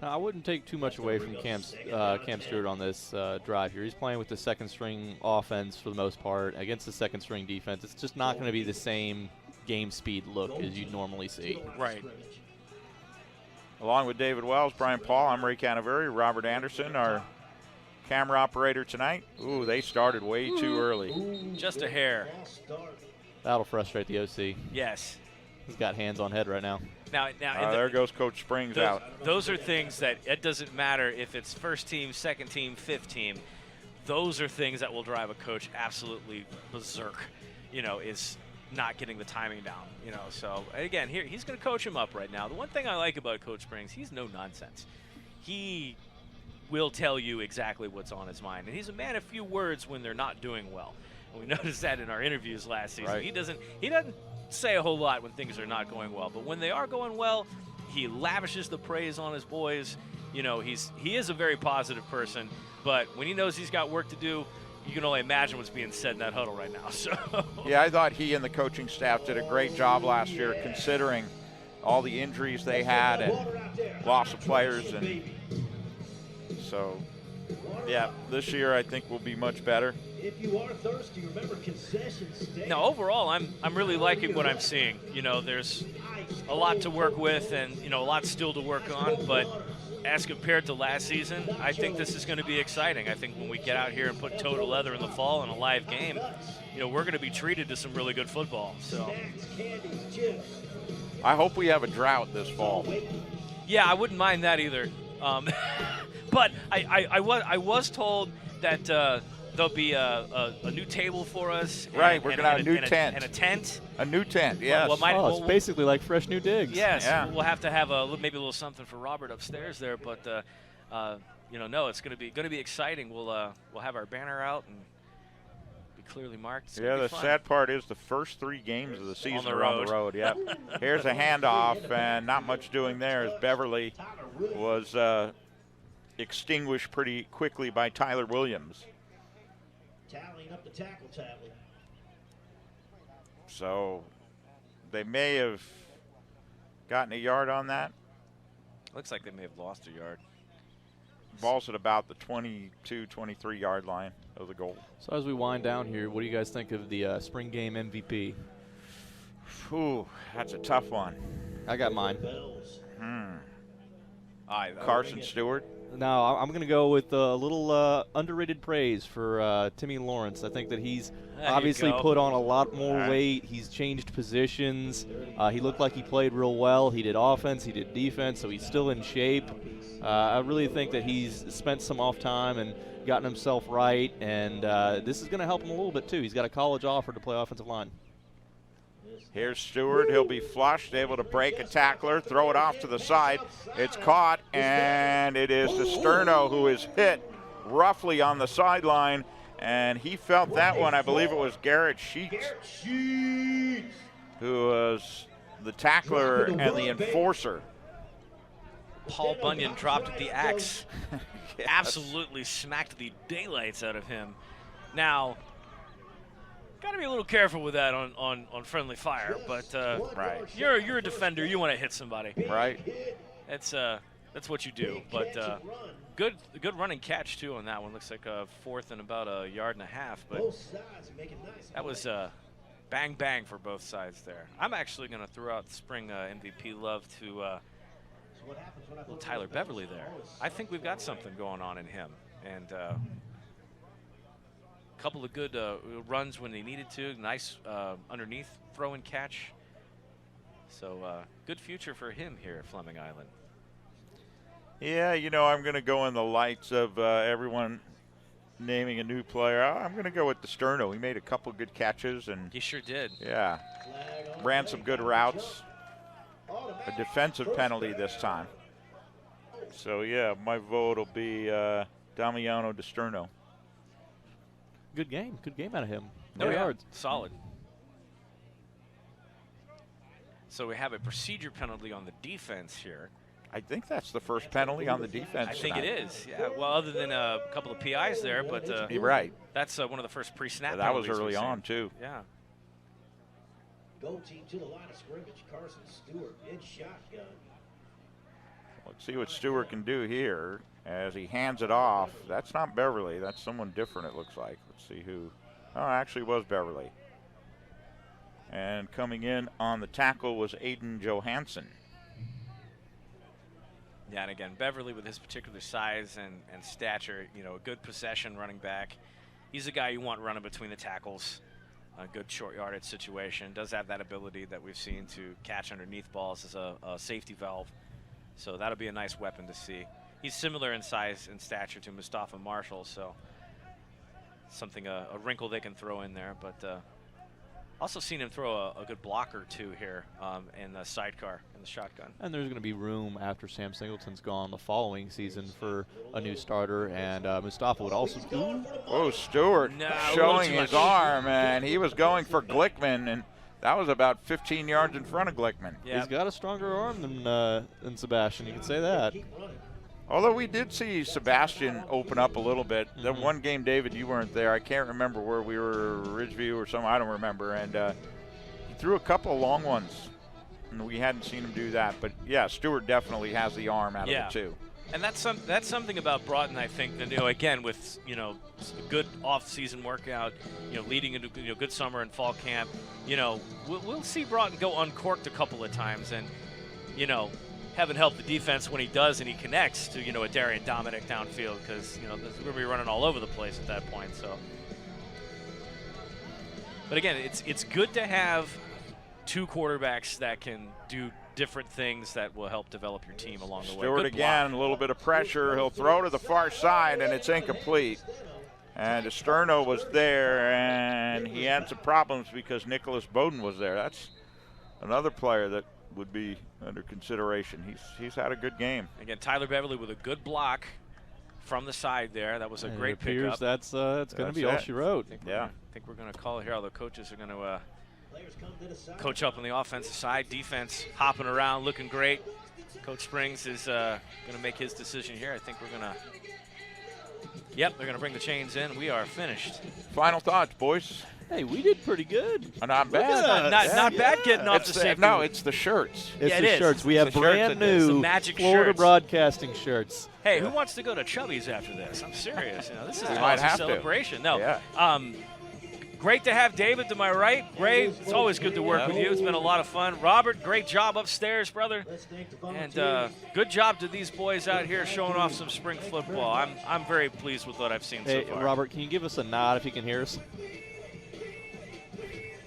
I wouldn't take too much away from Cam Stewart on this drive here. He's playing with the second-string offense for the most part against the second-string defense. It's just not going to be the same game speed look as you'd normally see. Right. Along with David Wells, Brian Paul, I'm Ray Canaveri, Robert Anderson, our camera operator tonight. Ooh, they started way too early. Just a hair. That'll frustrate the OC. Yes. He's got hands on head right now. Now there goes Coach Springs out. Those are things that it doesn't matter if it's first team, second team, fifth team. Those are things that will drive a coach absolutely berserk, is not getting the timing down, So, again, here he's going to coach him up right now. The one thing I like about Coach Springs, he's no nonsense. He will tell you exactly what's on his mind. And he's a man of few words when they're not doing well. And we noticed that in our interviews last season. Right. He doesn't say a whole lot when things are not going well. But when they are going well, he lavishes the praise on his boys. He is a very positive person. But when he knows he's got work to do, you can only imagine what's being said in that huddle right now. So yeah, I thought he and the coaching staff did a great job last year considering all the injuries they had and loss of players. And so Yeah, this year I think will be much better. If you are thirsty, remember concessions stay. No, overall, I'm really liking what I'm seeing. You know, there's a lot to work with, and you know, a lot still to work on. But as compared to last season, I think this is going to be exciting. I think when we get out here and put toe to leather in the fall in a live game, you know, we're going to be treated to some really good football. So, I hope we have a drought this fall. yeah, I wouldn't mind that either. But I was told that there'll be a new table for us. Right, we're going to have a new tent. And a tent. A new tent, yes. It's basically like fresh new digs. Yes, yeah. We'll have to have maybe a little something for Robert upstairs there. But you know, no, it's going to be exciting. We'll have our banner out and be clearly marked. It's Yeah, gonna be the fun. sad part is the first 3 games of the season the are on the road. Yep. Here's a handoff, and not much doing there as Beverly was extinguished pretty quickly by Tyler Williams. Tallying up the tackle tally. So they may have gotten a yard on that. Looks like they may have lost a yard. Ball's at about the 22, 23-yard line of the goal. So as we wind down here, what do you guys think of the spring game MVP? Ooh, that's a tough one. I got mine. Bells. Carson Stewart. No, I'm going to go with a little underrated praise for Timmy Lawrence. I think that he's There you obviously go. put on a lot more All right. weight. He's changed positions. He looked like he played real well. He did offense, he did defense, so he's still in shape. I really think that he's spent some off time and gotten himself right, and this is going to help him a little bit too. He's got a college offer to play offensive line. Here's Stewart. He'll be flushed, able to break a tackler, throw it off to the side. It's caught, and it is Disterno who is hit roughly on the sideline, and he felt that one. I believe it was Garrett Sheets who was the tackler and the enforcer. Paul Bunyan dropped the axe. Yes. Absolutely smacked the daylights out of him. Now, got to be a little careful with that on friendly fire, but Right. you're a defender. You want to hit somebody. Right. That's what you do. But good running catch too on that one. Looks like a 4th and about a yard and a half. But Both sides make it nice. that was bang bang for both sides there. I'm actually going to throw out spring MVP love to So what happens when I little put Tyler those bells Beverly on? there. Oh, it's I think we've got something going on in him, and couple of good runs when they needed to. Nice underneath throw and catch. So good future for him here at Fleming Island. Yeah, you know, I'm going to go in the lights of everyone naming a new player. I'm going to go with Disterno. He made a couple good catches, and He sure did. yeah, flag on ran the some play. good routes. Automatic A defensive first penalty down. this time. So yeah, my vote will be Damiano Disterno. Good game out of him. No Oh, yeah. yards. Solid. So we have a procedure penalty on the defense here. I think that's the first penalty on the defense. I think it tonight. is. Yeah. Well, other than a couple of PIs there, but You're right. that's one of the first pre-snap. That was penalties early we've seen. on too. Yeah. Go team to the line of scrimmage. Carson Stewart in shotgun. Let's see what Stewart can do here as he hands it off. That's not Beverly. That's someone different, it looks like. Let's see who. Oh, it actually was Beverly. And coming in on the tackle was Aiden Johansson. Yeah, and again, Beverly with his particular size and stature, you know, a good possession running back. He's a guy you want running between the tackles. A good short yardage situation. Does have that ability that we've seen to catch underneath balls as a safety valve. So that'll be a nice weapon to see. He's similar in size and stature to Mustafa Marshall, so something, a wrinkle they can throw in there. But also seen him throw a good block or two here in the sidecar, in the shotgun. And there's going to be room after Sam Singleton's gone the following season for a new starter, and Mustafa would also do. Oh, Stewart No, a little showing too his much. arm, and he was going for Glickman, and that was about 15 yards in front of Glickman. Yeah. He's got a stronger arm than Sebastian. You can say that. Keep running. Although we did see Sebastian open up a little bit. The Mhm. one game, David, you weren't there. I can't remember where we were, Ridgeview or something. I don't remember. And he threw a couple of long ones, and we hadn't seen him do that. But, yeah, Stewart definitely has the arm out Yeah. of the two. And that's something about Broughton, I think, that, again, with, a good off-season workout, leading into, good summer and fall camp, we'll see Broughton go uncorked a couple of times and, heaven help the defense when he does and he connects to, a Darian Dominic downfield because, we're going to be running all over the place at that point. So, but again, it's good to have two quarterbacks that can do different things that will help develop your team along the way. Stewart again, a little bit of pressure. He'll throw to the far side, and it's incomplete. And Esterno was there, and he had some problems because Nicholas Bowden was there. That's another player that would be under consideration. He's had a good game. Again, Tyler Beverly with a good block from the side there. That was a great pickup. That's going to be all she wrote. I think we're going to call it here. All the coaches are going to coach up on the offensive side. Defense hopping around, looking great. Coach Springs is going to make his decision here. I think we're going to – yep, they're going to bring the chains in. We are finished. Final thoughts, boys. Hey, we did pretty good. Not bad. Not bad getting off the safety. No, it's the shirts. It's the shirts. We have brand new Florida Broadcasting shirts. Hey, who wants to go to Chubby's after this? I'm serious. This is a celebration. No. Great to have David to my right. Ray, it's always good to work with you. It's been a lot of fun. Robert, great job upstairs, brother. And good job to these boys out here showing off some spring football. I'm very pleased with what I've seen so far. Robert, can you give us a nod if you can hear us?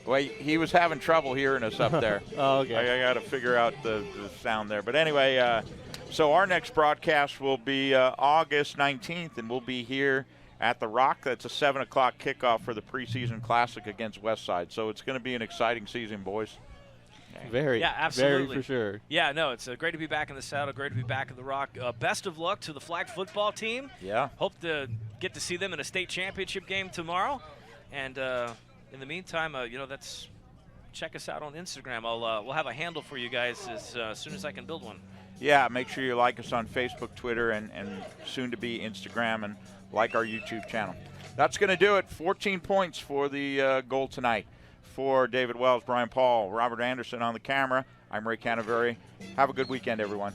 Well, he was having trouble hearing us up there. Oh, okay. I got to figure out the sound there. But anyway, so our next broadcast will be August 19th, and we'll be here at the Rock. That's a 7 o'clock kickoff for the preseason classic against Westside. So it's going to be an exciting season, boys. Very. Yeah, absolutely. Very for sure. Yeah, no, it's great to be back in the saddle, great to be back at the Rock. Best of luck to the flag football team. Yeah. Hope to get to see them in a state championship game tomorrow. And in the meantime, that's check us out on Instagram. We'll have a handle for you guys as soon as I can build one. Yeah, make sure you like us on Facebook, Twitter, and soon to be Instagram, and like our YouTube channel. That's going to do it. 14 points for the goal tonight. For David Wells, Brian Paul, Robert Anderson on the camera, I'm Ray Canaveri. Have a good weekend, everyone.